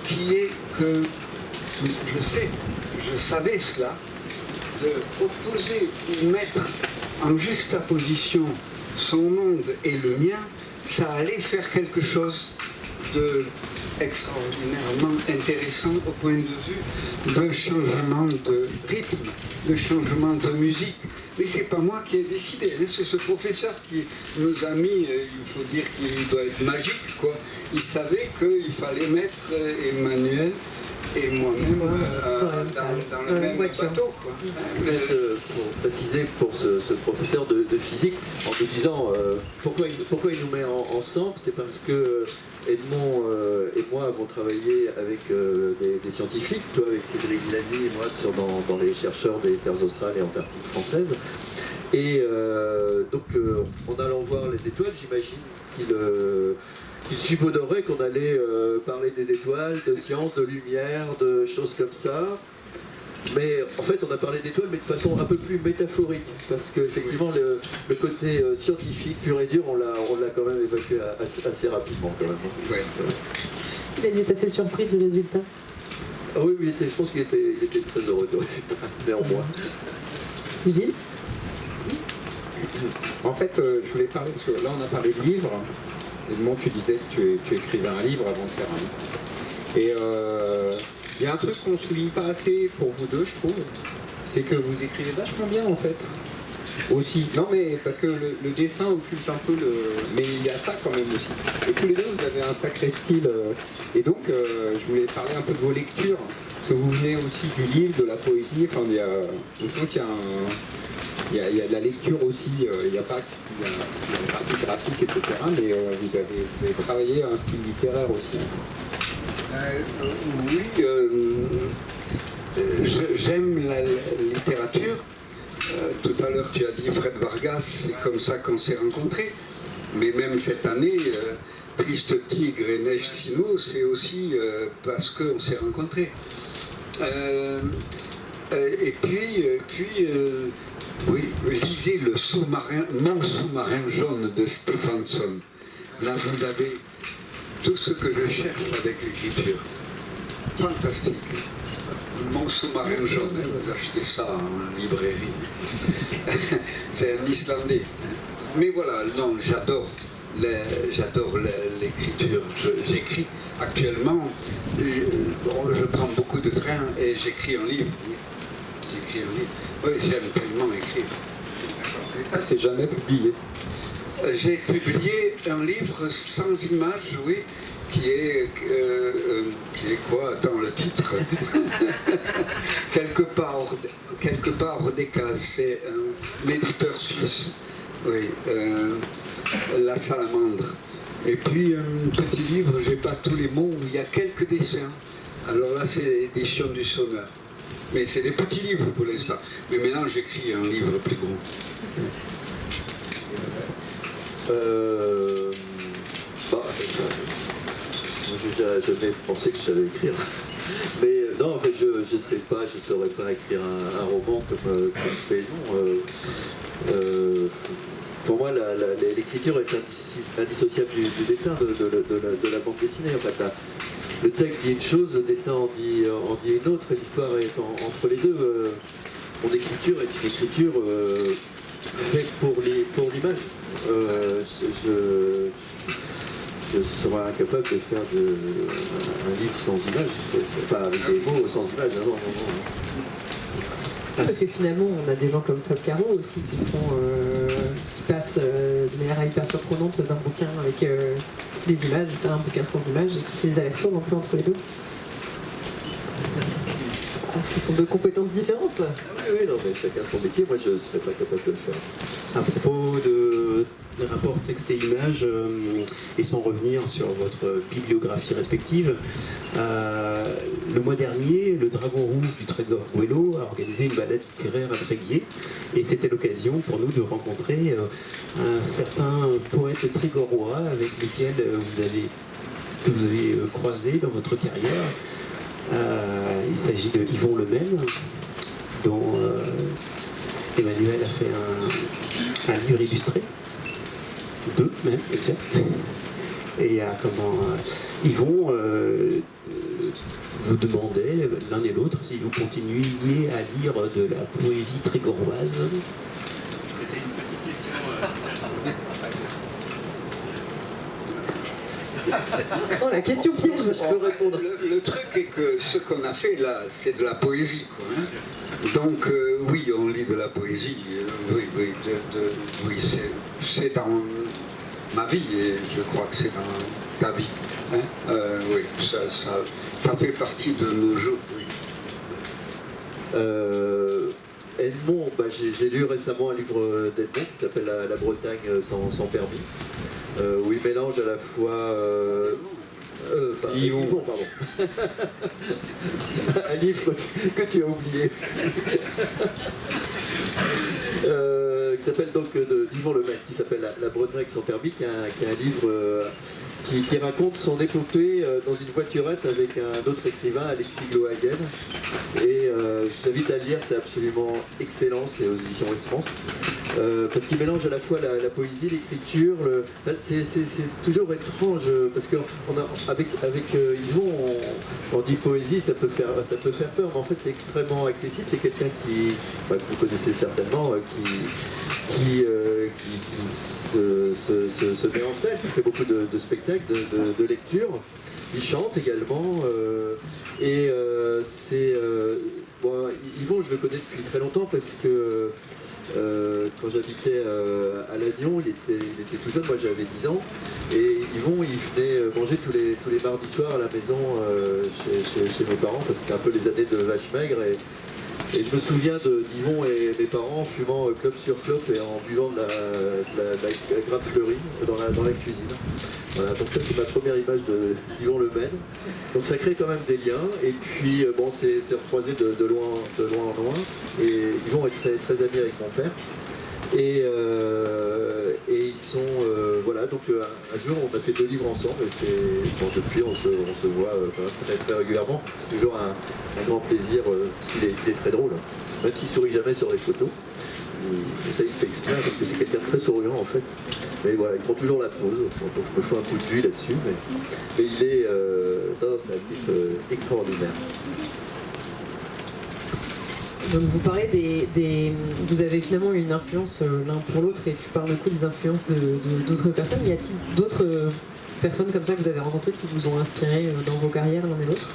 qui est que je savais cela, de opposer ou mettre en juxtaposition son monde et le mien, ça allait faire quelque chose de extraordinairement intéressant au point de vue de changement de rythme, de changement de musique. Mais c'est pas moi qui ai décidé, hein, c'est ce professeur qui nous a mis, il faut dire qu'il doit être magique, quoi. Il savait qu'il fallait mettre Emmanuel et moi-même dans le même bateau, quoi. Peut-être pour préciser pour ce professeur de physique, en te disant pourquoi il nous met ensemble, c'est parce que Edmond et moi avons travaillé avec des scientifiques, toi avec Cédric Villani et moi dans les chercheurs des terres australes et antarctiques françaises. Et donc en allant voir les étoiles, j'imagine qu'il supposerait qu'on allait parler des étoiles, de science, de lumière, de choses comme ça. Mais en fait, on a parlé d'étoiles, mais de façon un peu plus métaphorique, parce qu'effectivement, le côté scientifique pur et dur, on l'a quand même évacué assez rapidement, quand même. Ouais. Il a dû être assez surpris du résultat. Ah oui, je pense qu'il était très heureux du résultat, néanmoins. Gilles? En fait, je voulais parler, parce que là on a parlé de livres, et Edmond, tu disais que tu écrivais un livre avant de faire un livre. Et il y a un truc qu'on ne souligne pas assez pour vous deux, je trouve, c'est que vous écrivez vachement bien en fait. Aussi. Non mais parce que le dessin occulte un peu le... Mais il y a ça quand même aussi. Et tous les deux, vous avez un sacré style. Et donc, je voulais parler un peu de vos lectures. Parce que vous venez aussi du livre, de la poésie. Enfin, il y a... Je trouve qu'il y a un... Il y a de la lecture aussi, il y a pas il y a une partie graphique, etc. Mais vous avez travaillé un style littéraire aussi. Oui, j'aime la littérature. Tout à l'heure, tu as dit Fred Vargas, c'est comme ça qu'on s'est rencontrés. Mais même cette année, Triste Tigre et Neige Sino, c'est aussi parce qu'on s'est rencontrés. Et puis oui, lisez Mon sous-marin jaune de Stephenson. Là, vous avez tout ce que je cherche avec l'écriture. Fantastique. Mon sous-marin jaune, vous achetez ça en librairie. C'est un Islandais. Mais voilà, non, j'adore l'écriture. J'écris actuellement, je prends beaucoup de train et j'écris un livre. J'écris un livre. Oui, j'aime tellement écrire. Et ça, c'est jamais publié. J'ai publié un livre sans image, oui, qui est quoi dans le titre? quelque part hors des cases. C'est un éditeur suisse, oui, La Salamandre. Et puis un petit livre, j'ai pas tous les mots, il y a quelques dessins. Alors là, c'est l'édition du Sonneur. Mais c'est des petits livres pour l'instant. Mais maintenant, j'écris un livre plus gros. J'ai jamais pensé que je savais écrire. Mais non, en fait, je sais pas, je saurais pas écrire un roman comme fait non. Pour moi, l'écriture est indissociable du dessin, de la bande dessinée. En fait, le texte dit une chose, le dessin en dit une autre, et l'histoire est entre les deux. Mon écriture est une écriture faite pour l'image. Je serais incapable de faire un livre sans image, enfin avec des mots sans image. Non. Parce que finalement, on a des gens comme Fab Caro aussi qui passent de manière hyper surprenante d'un bouquin avec des images à un bouquin sans images et qui fait des allers-retours un peu entre les deux. Ce sont deux compétences différentes. Oui, non, mais chacun son métier. Moi, je ne serais pas capable de le faire. À propos de rapport texte et image, et sans revenir sur votre bibliographie respective, le mois dernier, le Dragon Rouge du Trégor-Guello a organisé une balade littéraire à Tréguier, et c'était l'occasion pour nous de rencontrer un certain poète trégorois avec lequel vous avez croisé dans votre carrière. Il s'agit de Yvon Lemaine, dont Emmanuel a fait un livre illustré, deux même, exact. Et Yvon vous demandait l'un et l'autre si vous continuiez à lire de la poésie trégoroise. C'était une petite question. Oh, la question piège. Je peux répondre. Le truc est que ce qu'on a fait là, c'est de la poésie, quoi, hein. Donc oui, on lit de la poésie. Oui, c'est dans ma vie et je crois que c'est dans ta vie. Hein. Oui, ça fait partie de nos jours. Oui. Edmond, j'ai lu récemment un livre d'Edmond qui s'appelle La Bretagne sans permis. Où il mélange à la fois Yvon, pardon. Un livre que tu as oublié. Qui s'appelle donc d'Yvon Lemaine, qui s'appelle La Bretagne sans permis, qui est un livre qui raconte son épopée dans une voiturette avec un autre écrivain, Alexis Glohagen. Et je t'invite à le lire, c'est absolument excellent, c'est aux éditions West-France. Parce qu'il mélange à la fois la poésie, l'écriture. C'est toujours étrange, parce qu'avec Yvon, on dit poésie, ça peut faire peur, mais en fait c'est extrêmement accessible. C'est quelqu'un que vous connaissez certainement, qui se met en scène, qui fait beaucoup de spectacles, de lectures. Il chante également. Yvon, je le connais depuis très longtemps parce que quand j'habitais à Lannion, il était tout jeune, moi j'avais 10 ans, et Yvon il venait manger tous les mardis soirs à la maison chez mes parents, parce que c'était un peu les années de vache maigre, et je me souviens d'Yvon et mes parents fumant clope sur clope et en buvant de la grappe fleurie dans la cuisine. Voilà, donc ça c'est ma première image d'Yvon Le Maine. Donc ça crée quand même des liens, et puis bon, c'est recroisé de loin en loin, et Yvon est très, très ami avec mon père. Et ils sont voilà, donc un jour on a fait 2 livres ensemble, et depuis on se voit quand même très, très régulièrement. C'est toujours un grand plaisir, parce qu'il est très drôle, même s'il sourit jamais sur les photos. Ça il fait exprès parce que c'est quelqu'un de très souriant en fait. Mais voilà, il prend toujours la pause, donc je me fais un coup de vue là-dessus, mais il est c'est un type extraordinaire. Donc vous parlez vous avez finalement une influence l'un pour l'autre, et tu parles beaucoup des influences d'autres personnes. Y a-t-il d'autres personnes comme ça que vous avez rencontrées qui vous ont inspiré dans vos carrières l'un et l'autre,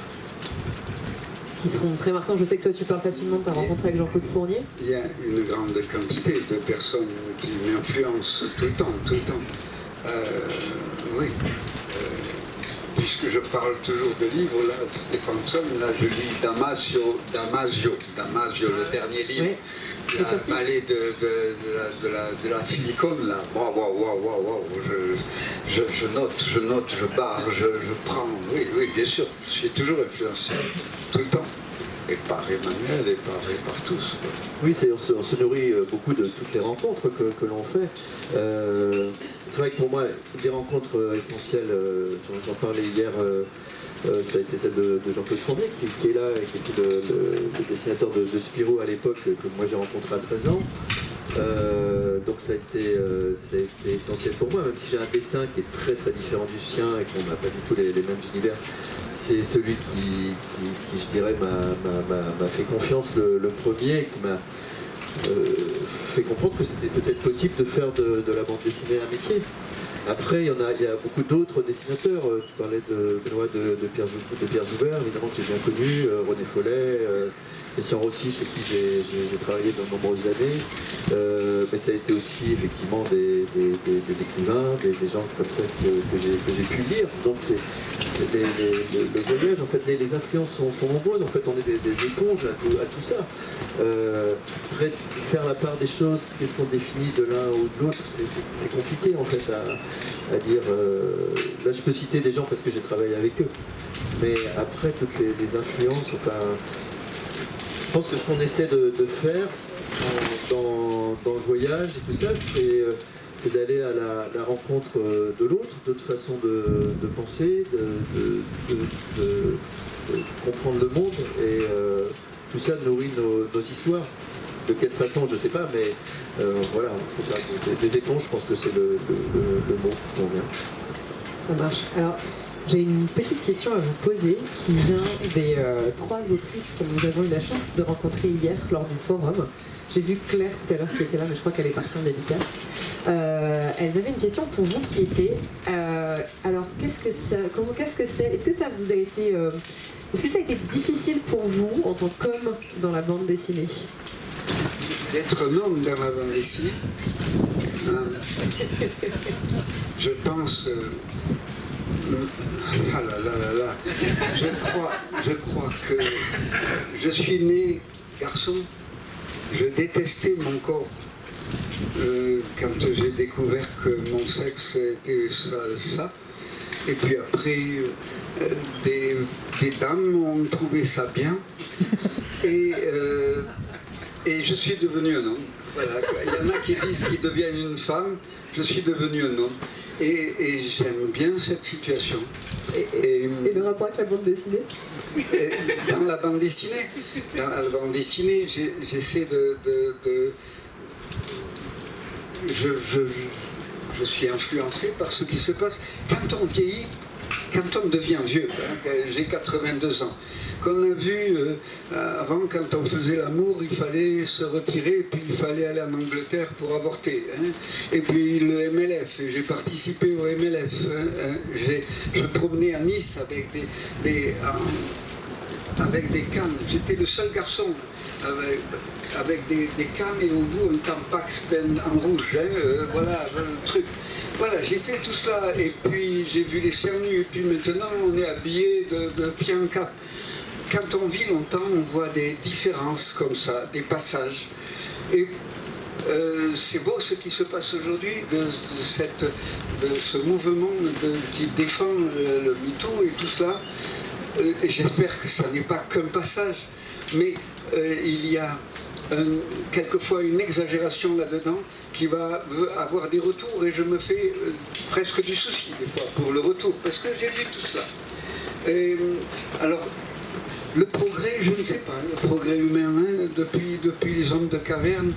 qui seront très marquants? Je sais que toi tu parles facilement de ta rencontre avec Jean-Claude Fournier. Il y a une grande quantité de personnes qui m'influencent tout le temps. Oui. Puisque je parle toujours de livres, là, Stephenson, là je lis Damasio, le dernier livre, Oui. la vallée de la silicone, là. Waouh, je note, je barre, je prends. Oui, bien sûr, je suis toujours influencé, tout le temps. Et par Emmanuel et par tous. Oui, on se nourrit beaucoup de toutes les rencontres que l'on fait. C'est vrai que pour moi, des rencontres essentielles, j'en parlais hier, ça a été celle de Jean-Claude Fournier, qui est là, et qui était le dessinateur de Spirou à l'époque, que moi j'ai rencontré à 13 ans. Donc ça a été essentiel pour moi, même si j'ai un dessin qui est très très différent du sien et qu'on n'a pas du tout les mêmes univers. C'est celui qui, je dirais, m'a fait confiance le premier, qui m'a fait comprendre que c'était peut-être possible de faire de la bande dessinée un métier. Après, il y a beaucoup d'autres dessinateurs. Tu parlais de Benoît de Pierre Joubert, évidemment, que j'ai bien connu, René Follet, Christian Rossi, chez qui j'ai travaillé de nombreuses années. Mais ça a été aussi effectivement des écrivains, des gens comme ça que j'ai pu lire. Donc le voyage, en fait, les influences sont nombreuses. En fait, on est des éponges à tout ça. Après, faire la part des choses, qu'est-ce qu'on définit de l'un ou de l'autre, c'est compliqué en fait à dire. Là, je peux citer des gens parce que j'ai travaillé avec eux. Mais après, toutes les influences, enfin, je pense que ce qu'on essaie de faire dans le voyage et tout ça, c'est d'aller à la rencontre de l'autre, d'autres façons de penser, de comprendre le monde, et tout ça nourrit nos histoires. De quelle façon, je ne sais pas, mais voilà, c'est ça. Des éponges, je pense que c'est le mot qui convient. Ça marche. Alors, j'ai une petite question à vous poser qui vient des 3 autrices que nous avons eu la chance de rencontrer hier lors du forum. J'ai vu Claire tout à l'heure qui était là, mais je crois qu'elle est partie en dédicace. Elles avaient une question pour vous qui était alors qu'est-ce que c'est Est-ce que ça vous a été est-ce que ça a été difficile pour vous en tant qu'homme dans la bande dessinée? D'être un homme dans la bande dessinée, je pense. Je crois que je suis né garçon. Je détestais mon corps. Quand j'ai découvert que mon sexe était ça. Et puis après, des dames ont trouvé ça bien. Et je suis devenu un homme. Voilà. Il y en a qui disent qu'ils deviennent une femme. Je suis devenu un homme. Et j'aime bien cette situation. Et le rapport avec la bande dessinée? Dans la bande dessinée, j'essaie je suis influencé par ce qui se passe quand on vieillit, quand on devient vieux. Hein, j'ai 82 ans. Qu'on a vu avant, quand on faisait l'amour, il fallait se retirer, et puis il fallait aller en Angleterre pour avorter. Hein. Et puis le MLF, j'ai participé au MLF. Hein. Je promenais à Nice avec des cannes. J'étais le seul garçon avec des cannes et au bout un Tampax peint en rouge. Hein. Voilà, un truc. Voilà, j'ai fait tout cela et puis j'ai vu les cernus et puis maintenant on est habillé de pied en cap. Quand on vit longtemps, on voit des différences comme ça, des passages. Et c'est beau ce qui se passe aujourd'hui de ce mouvement qui défend le MeToo et tout cela. Et j'espère que ça n'est pas qu'un passage, mais il y a quelquefois une exagération là-dedans qui va avoir des retours et je me fais presque du souci des fois pour le retour, parce que j'ai vu tout cela. Et, alors, le progrès, je ne sais pas, le progrès humain, hein, depuis les hommes de caverne,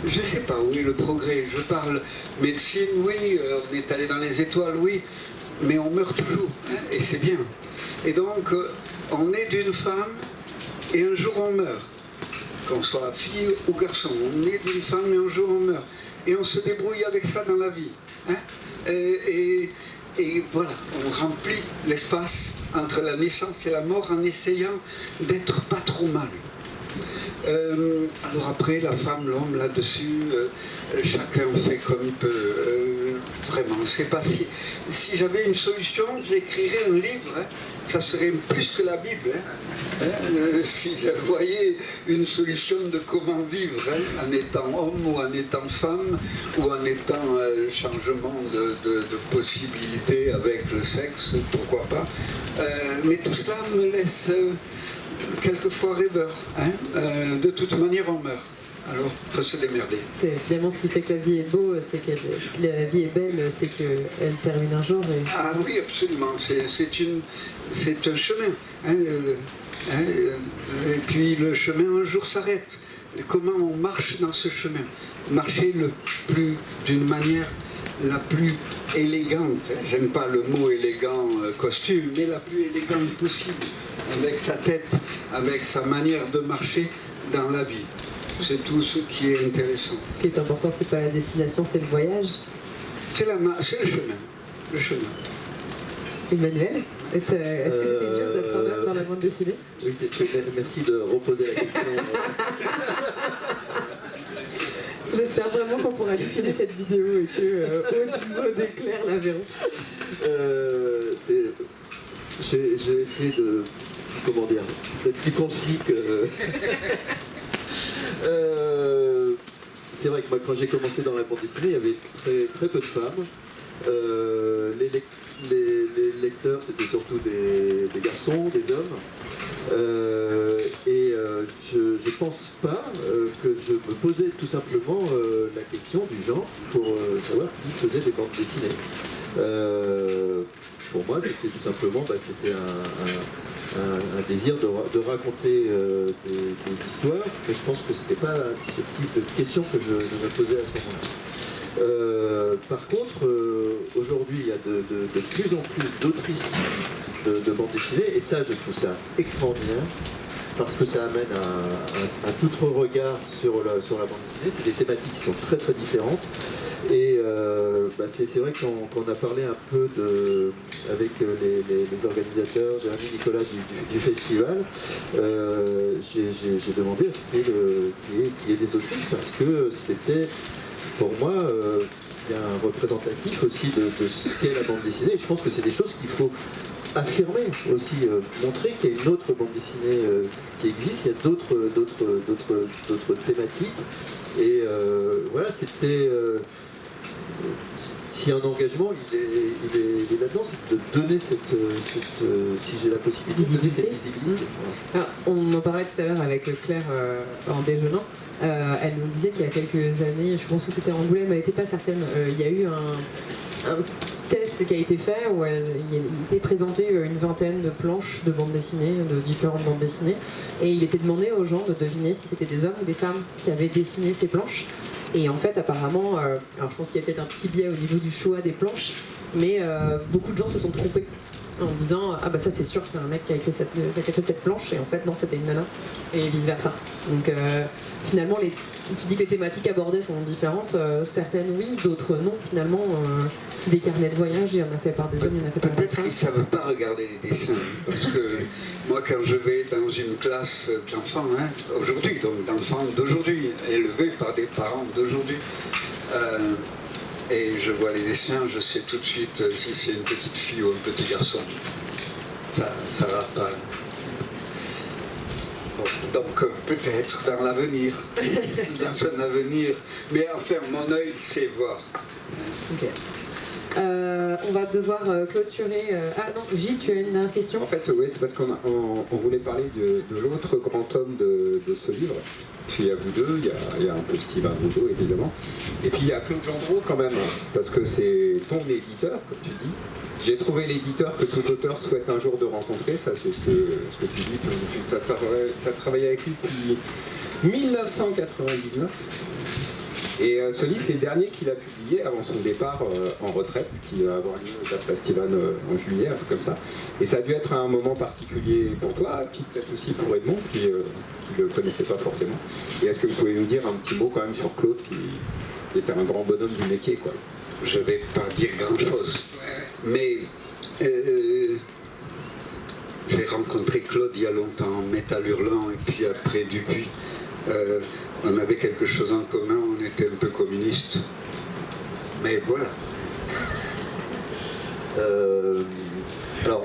je ne sais pas où est le progrès. Je parle médecine, oui, on est allé dans les étoiles, oui, mais on meurt toujours, hein, et c'est bien. Et donc, on est d'une femme et un jour on meurt. Qu'on soit fille ou garçon, on est d'une femme et un jour on meurt. Et on se débrouille avec ça dans la vie. Hein, et voilà, on remplit l'espace entre la naissance et la mort en essayant d'être pas trop mal. Alors après, la femme, l'homme, là-dessus, chacun fait comme il peut. Vraiment, c'est pas si j'avais une solution, j'écrirais un livre. Hein, ça serait plus que la Bible. Hein, si je voyais une solution de comment vivre, hein, en étant homme ou en étant femme, ou en étant changement de possibilités avec le sexe, pourquoi pas. Mais tout cela me laisse quelquefois rêveur. Hein, de toute manière, on meurt. Alors, il faut se démerder. C'est finalement ce qui fait que la vie est beau, c'est que la vie est belle, c'est qu'elle termine un jour. Et... Ah oui, absolument. C'est un chemin. Hein, et puis le chemin un jour s'arrête. Comment on marche dans ce chemin? Marcher d'une manière la plus élégante. J'aime pas le mot élégant costume, mais la plus élégante possible, avec sa tête, avec sa manière de marcher dans la vie. C'est tout ce qui est intéressant. Ce qui est important, c'est pas la destination, c'est le voyage. C'est le chemin. Le chemin. Emmanuel, est-ce que c'était dur d'être un homme dans la bande dessinée? Oui, merci de reposer la question. J'espère vraiment qu'on pourra diffuser cette vidéo et que Aude et Claire la verront. J'ai essayé de, comment dire, d'être plus concis que... c'est vrai que moi, quand j'ai commencé dans la bande dessinée, il y avait très peu de femmes. Les lecteurs, c'était surtout des garçons, des hommes. Je pense pas que je me posais tout simplement la question du genre pour savoir qui faisait des bandes dessinées. Pour moi, c'était tout simplement c'était un désir de raconter des histoires, mais je pense que c'était pas ce type de question que je me posais à ce moment-là. Par contre, aujourd'hui, il y a de plus en plus d'autrices de bande dessinée, et ça, je trouve ça extraordinaire, parce que ça amène un tout autre regard sur la bande dessinée. C'est des thématiques qui sont très très différentes. Et c'est vrai qu'on a parlé un peu avec les organisateurs, Jérémy, Nicolas du festival, j'ai demandé à ce qu'il y ait des autrices, parce que c'était pour moi bien représentatif aussi de ce qu'est la bande dessinée. Et je pense que c'est des choses qu'il faut affirmer aussi, montrer qu'il y a une autre bande dessinée qui existe, il y a d'autres thématiques. Et voilà, c'était... si un engagement, il est là-dedans, c'est de donner si j'ai la possibilité, de donner cette visibilité. Alors, on en parlait tout à l'heure avec Claire en déjeunant. Elle nous disait qu'il y a quelques années, je pense que c'était à Angoulême, elle n'était pas certaine, il y a eu un petit test qui a été fait où il était présenté une vingtaine de planches de bandes dessinées, de différentes bandes dessinées, et il était demandé aux gens de deviner si c'était des hommes ou des femmes qui avaient dessiné ces planches. Et en fait, apparemment, alors je pense qu'il y a peut-être un petit biais au niveau du choix des planches, mais beaucoup de gens se sont trompés en disant ah bah ça c'est sûr c'est un mec qui a fait cette planche, et en fait non, c'était une nana, et vice versa. Donc finalement tu dis que les thématiques abordées sont différentes, certaines oui, d'autres non. Finalement des carnets de voyage, il y en a fait par des hommes, il y en a fait par des Peut-être femmes. qu'ils ne savent pas regarder les dessins, parce que moi quand je vais dans une classe d'enfants aujourd'hui, donc d'enfants d'aujourd'hui, élevés par des parents d'aujourd'hui, et je vois les dessins, je sais tout de suite si c'est une petite fille ou un petit garçon. Ça va pas. Bon, donc peut-être dans l'avenir, dans un avenir, mais enfin mon œil sait voir. Ok. On va devoir clôturer. Ah non, Gilles, tu as une dernière question? En fait, oui, c'est parce qu'on voulait parler de l'autre grand homme de ce livre. Puis il y a vous deux, il y a un peu Steven Rudeau évidemment. Et puis il y a Claude Gendreau quand même, parce que c'est ton éditeur, comme tu dis. J'ai trouvé l'éditeur que tout auteur souhaite un jour de rencontrer, ça c'est ce que tu dis. Tu as travaillé avec lui depuis 1999. Et ce livre, c'est le dernier qu'il a publié avant son départ en retraite, qui va avoir lieu d'après Steven en juillet, un truc comme ça. Et ça a dû être un moment particulier pour toi, puis peut-être aussi pour Edmond, qui ne le connaissait pas forcément. Et est-ce que vous pouvez nous dire un petit mot quand même sur Claude, qui était un grand bonhomme du métier, quoi? Je ne vais pas dire grand-chose, mais j'ai rencontré Claude il y a longtemps, Métal Hurlant, et puis après Dupuis. On avait quelque chose en commun, on était un peu communistes. Mais voilà. Alors,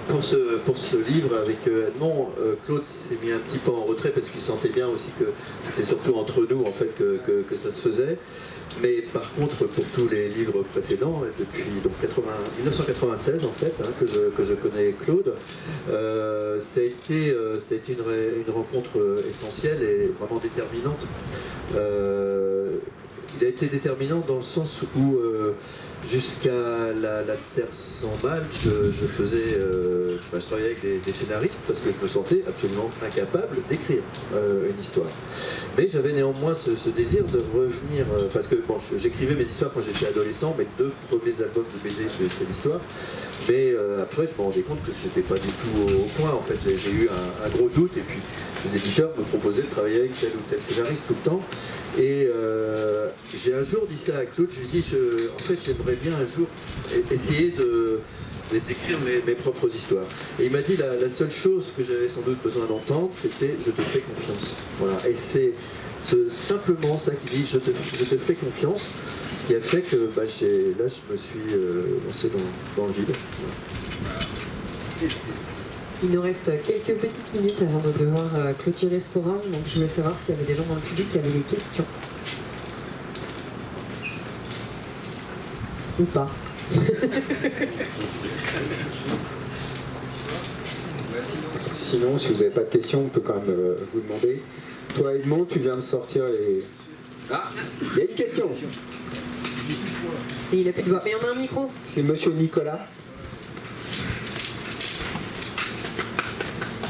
pour ce livre avec Edmond, Claude s'est mis un petit peu en retrait parce qu'il sentait bien aussi que c'était surtout entre nous en fait que ça se faisait. Mais par contre, pour tous les livres précédents, depuis donc 1996 en fait, que je connais Claude, ça a été une rencontre essentielle et vraiment déterminante. Il a été déterminant dans le sens où jusqu'à la Terre sans mal, je travaillais avec des scénaristes parce que je me sentais absolument incapable d'écrire une histoire. Mais j'avais néanmoins ce désir de revenir, parce que bon, j'écrivais mes histoires quand j'étais adolescent, mes 2 premiers albums de BD, j'ai fait l'histoire. Mais après, je me rendais compte que j'étais pas du tout au point. En fait, j'ai eu un gros doute, et puis les éditeurs me proposaient de travailler avec tel ou tel scénariste tout le temps. Et j'ai un jour dit ça à Claude, je lui ai dit, en fait, j'aimerais bien un jour essayer d'écrire mes propres histoires. Et il m'a dit, la seule chose que j'avais sans doute besoin d'entendre, c'était « je te fais confiance ». Voilà. Et c'est simplement ça qu'il dit, je te fais confiance, qui a fait que là, je me suis lancé dans le vide. Voilà. Il nous reste quelques petites minutes avant de devoir clôturer ce forum, donc je voulais savoir s'il y avait des gens dans le public qui avaient des questions. Ou pas. Sinon, si vous n'avez pas de questions, on peut quand même vous demander. Toi, Edmond, tu viens de sortir les... Ah, il y a une question. Et il a plus de voix. Mais on a un micro. C'est monsieur Nicolas.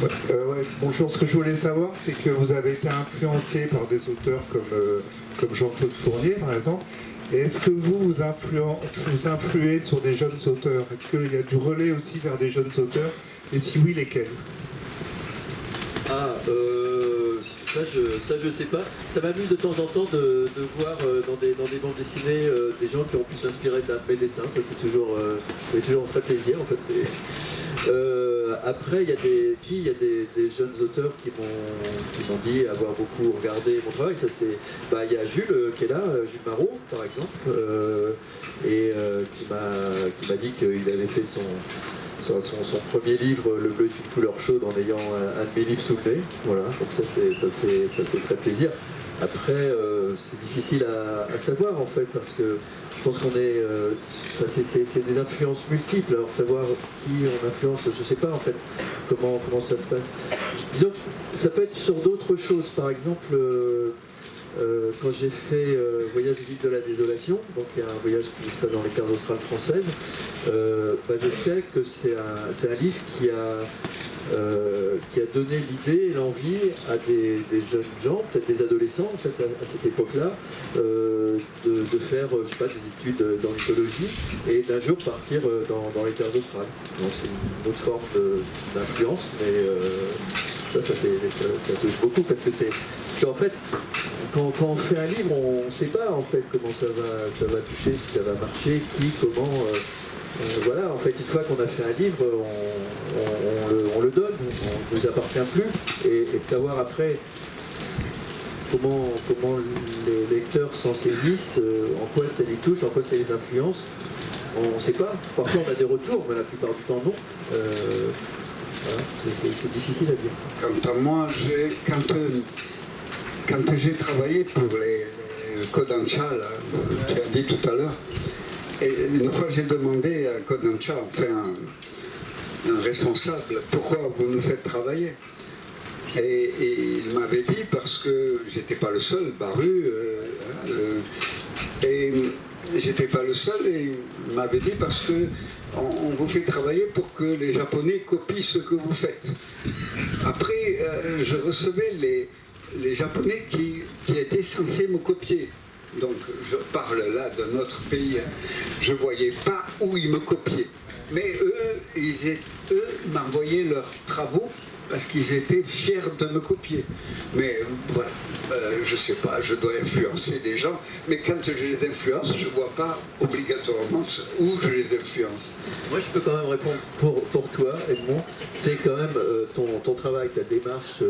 Ouais, bonjour, ce que je voulais savoir, c'est que vous avez été influencé par des auteurs comme Jean-Claude Fournier, par exemple. Et est-ce que vous influez sur des jeunes auteurs? Est-ce qu'il y a du relais aussi vers des jeunes auteurs? Et si oui, lesquels? Ça je sais pas. Ça m'amuse de temps en temps de voir dans des bandes dessinées des gens qui ont pu s'inspirer d'un de mes dessins. Ça c'est toujours très plaisir en fait. Après il y a des jeunes auteurs qui m'ont dit avoir beaucoup regardé mon travail. Ça c'est il y a Jules qui est là, Jules Marot par exemple, et qui m'a dit qu'il avait fait son premier livre, Le bleu est une couleur chaude, en ayant un de mes livres sous le nez. Voilà, donc ça fait très plaisir. Après, c'est difficile à savoir en fait, parce que je pense qu'on est... c'est des influences multiples, alors savoir qui on influence, je sais pas en fait comment ça se passe. Disons que ça peut être sur d'autres choses, par exemple... quand j'ai fait Voyage au guide de la désolation, donc il y a un voyage qui se passe dans les terres australes françaises, je sais que c'est un livre qui a donné l'idée et l'envie à des jeunes gens, peut-être des adolescents en fait, à cette époque-là, de faire je sais pas, des études d'ornithologie et d'un jour partir dans les terres australes. Donc c'est une autre forme d'influence, mais ça touche beaucoup parce qu'en fait, quand on fait un livre, on ne sait pas en fait comment ça va toucher, si ça va marcher, qui, comment. Voilà, en fait, une fois qu'on a fait un livre, on le donne, on ne nous appartient plus. Et savoir après comment les lecteurs s'en saisissent, en quoi ça les touche, en quoi ça les influence, on ne sait pas. Parfois on a des retours, mais la plupart du temps non. Voilà, c'est difficile à dire. Quant à moi, quand j'ai travaillé pour les Kodansha, tu as dit tout à l'heure, et une fois j'ai demandé à Kodansha, enfin un responsable, pourquoi vous nous faites travailler? Et il m'avait dit, parce que j'étais pas le seul, Baru, et j'étais pas le seul, et il m'avait dit parce que on vous fait travailler pour que les Japonais copient ce que vous faites. Après, je recevais les Japonais qui étaient censés me copier. Donc, je parle là de notre pays. Je ne voyais pas où ils me copiaient. Mais eux m'envoyaient leurs travaux parce qu'ils étaient fiers de me copier. Mais voilà, je ne sais pas, je dois influencer des gens, mais quand je les influence, je ne vois pas obligatoirement où je les influence. Moi, je peux quand même répondre pour toi, Edmond. C'est quand même ton travail, ta démarche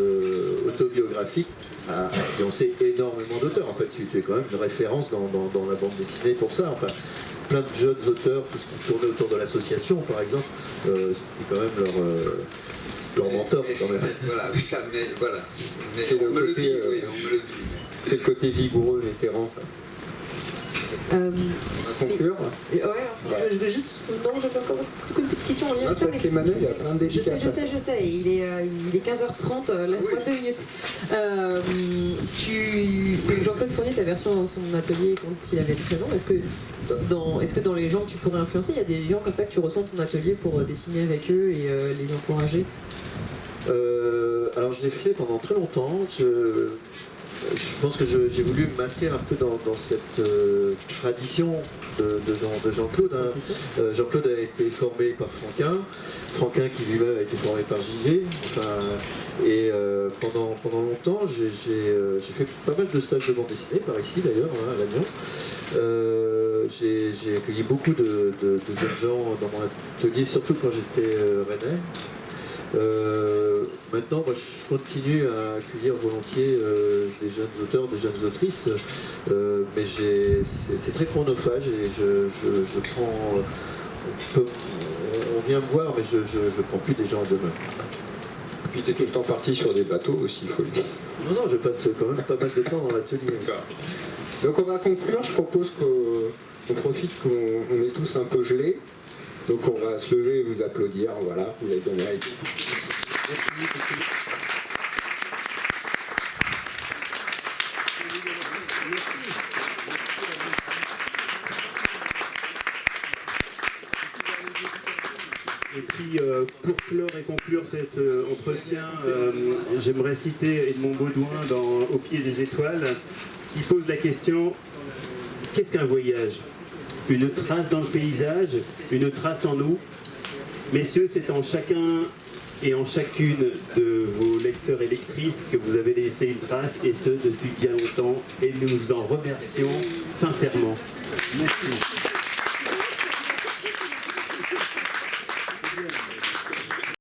autobiographique a influencé énormément d'auteurs. En fait, tu es quand même une référence dans la bande dessinée pour ça. Enfin, plein de jeunes auteurs, tout ce qui tournait autour de l'association, par exemple, c'était quand même leur mentor. Quand même. Voilà, mais C'est on me le dit, oui, on me le dit. C'est le côté vigoureux, vétéran, ça. On va conclure. Ouais, enfin, je vais juste. Non, j'ai pas encore une petite question en lien avec ça. Parce qu'Emmanuel, il y a plein de dédicaces. Je sais. Il est 15h30, laisse-moi 2 minutes. Jean-Claude Fournier, ta version dans son atelier quand il avait 13 ans, est-ce que dans les gens que tu pourrais influencer, il y a des gens comme ça que tu ressens ton atelier pour dessiner avec eux et les encourager? Alors je l'ai fait pendant très longtemps. Je pense que j'ai voulu m'inscrire un peu dans cette tradition de Jean-Claude. Hein. Jean-Claude a été formé par Franquin qui lui-même a été formé par JG. Enfin, et pendant longtemps, j'ai fait pas mal de stages de bande dessinée, par ici d'ailleurs, hein, à Lannion. J'ai accueilli beaucoup de jeunes gens dans mon atelier, surtout quand j'étais rennais. Maintenant, moi, je continue à accueillir volontiers des jeunes auteurs, des jeunes autrices, mais c'est très chronophage et je prends. On vient me voir, mais je prends plus des gens à deux mains. Puis tu es tout le temps parti sur des bateaux aussi, il faut le dire. Non, je passe quand même pas mal de temps dans l'atelier. Donc on va conclure, je propose qu'on profite qu'on est tous un peu gelés. Donc on va se lever et vous applaudir, voilà, vous l'avez bien mérité. Et puis pour clore et conclure cet entretien, j'aimerais citer Edmond Baudouin dans Au pied des étoiles, qui pose la question: qu'est-ce qu'un voyage? Une trace dans le paysage, une trace en nous. Messieurs, c'est en chacun et en chacune de vos lecteurs et lectrices que vous avez laissé une trace, et ce depuis bien longtemps, et nous vous en remercions sincèrement. Merci.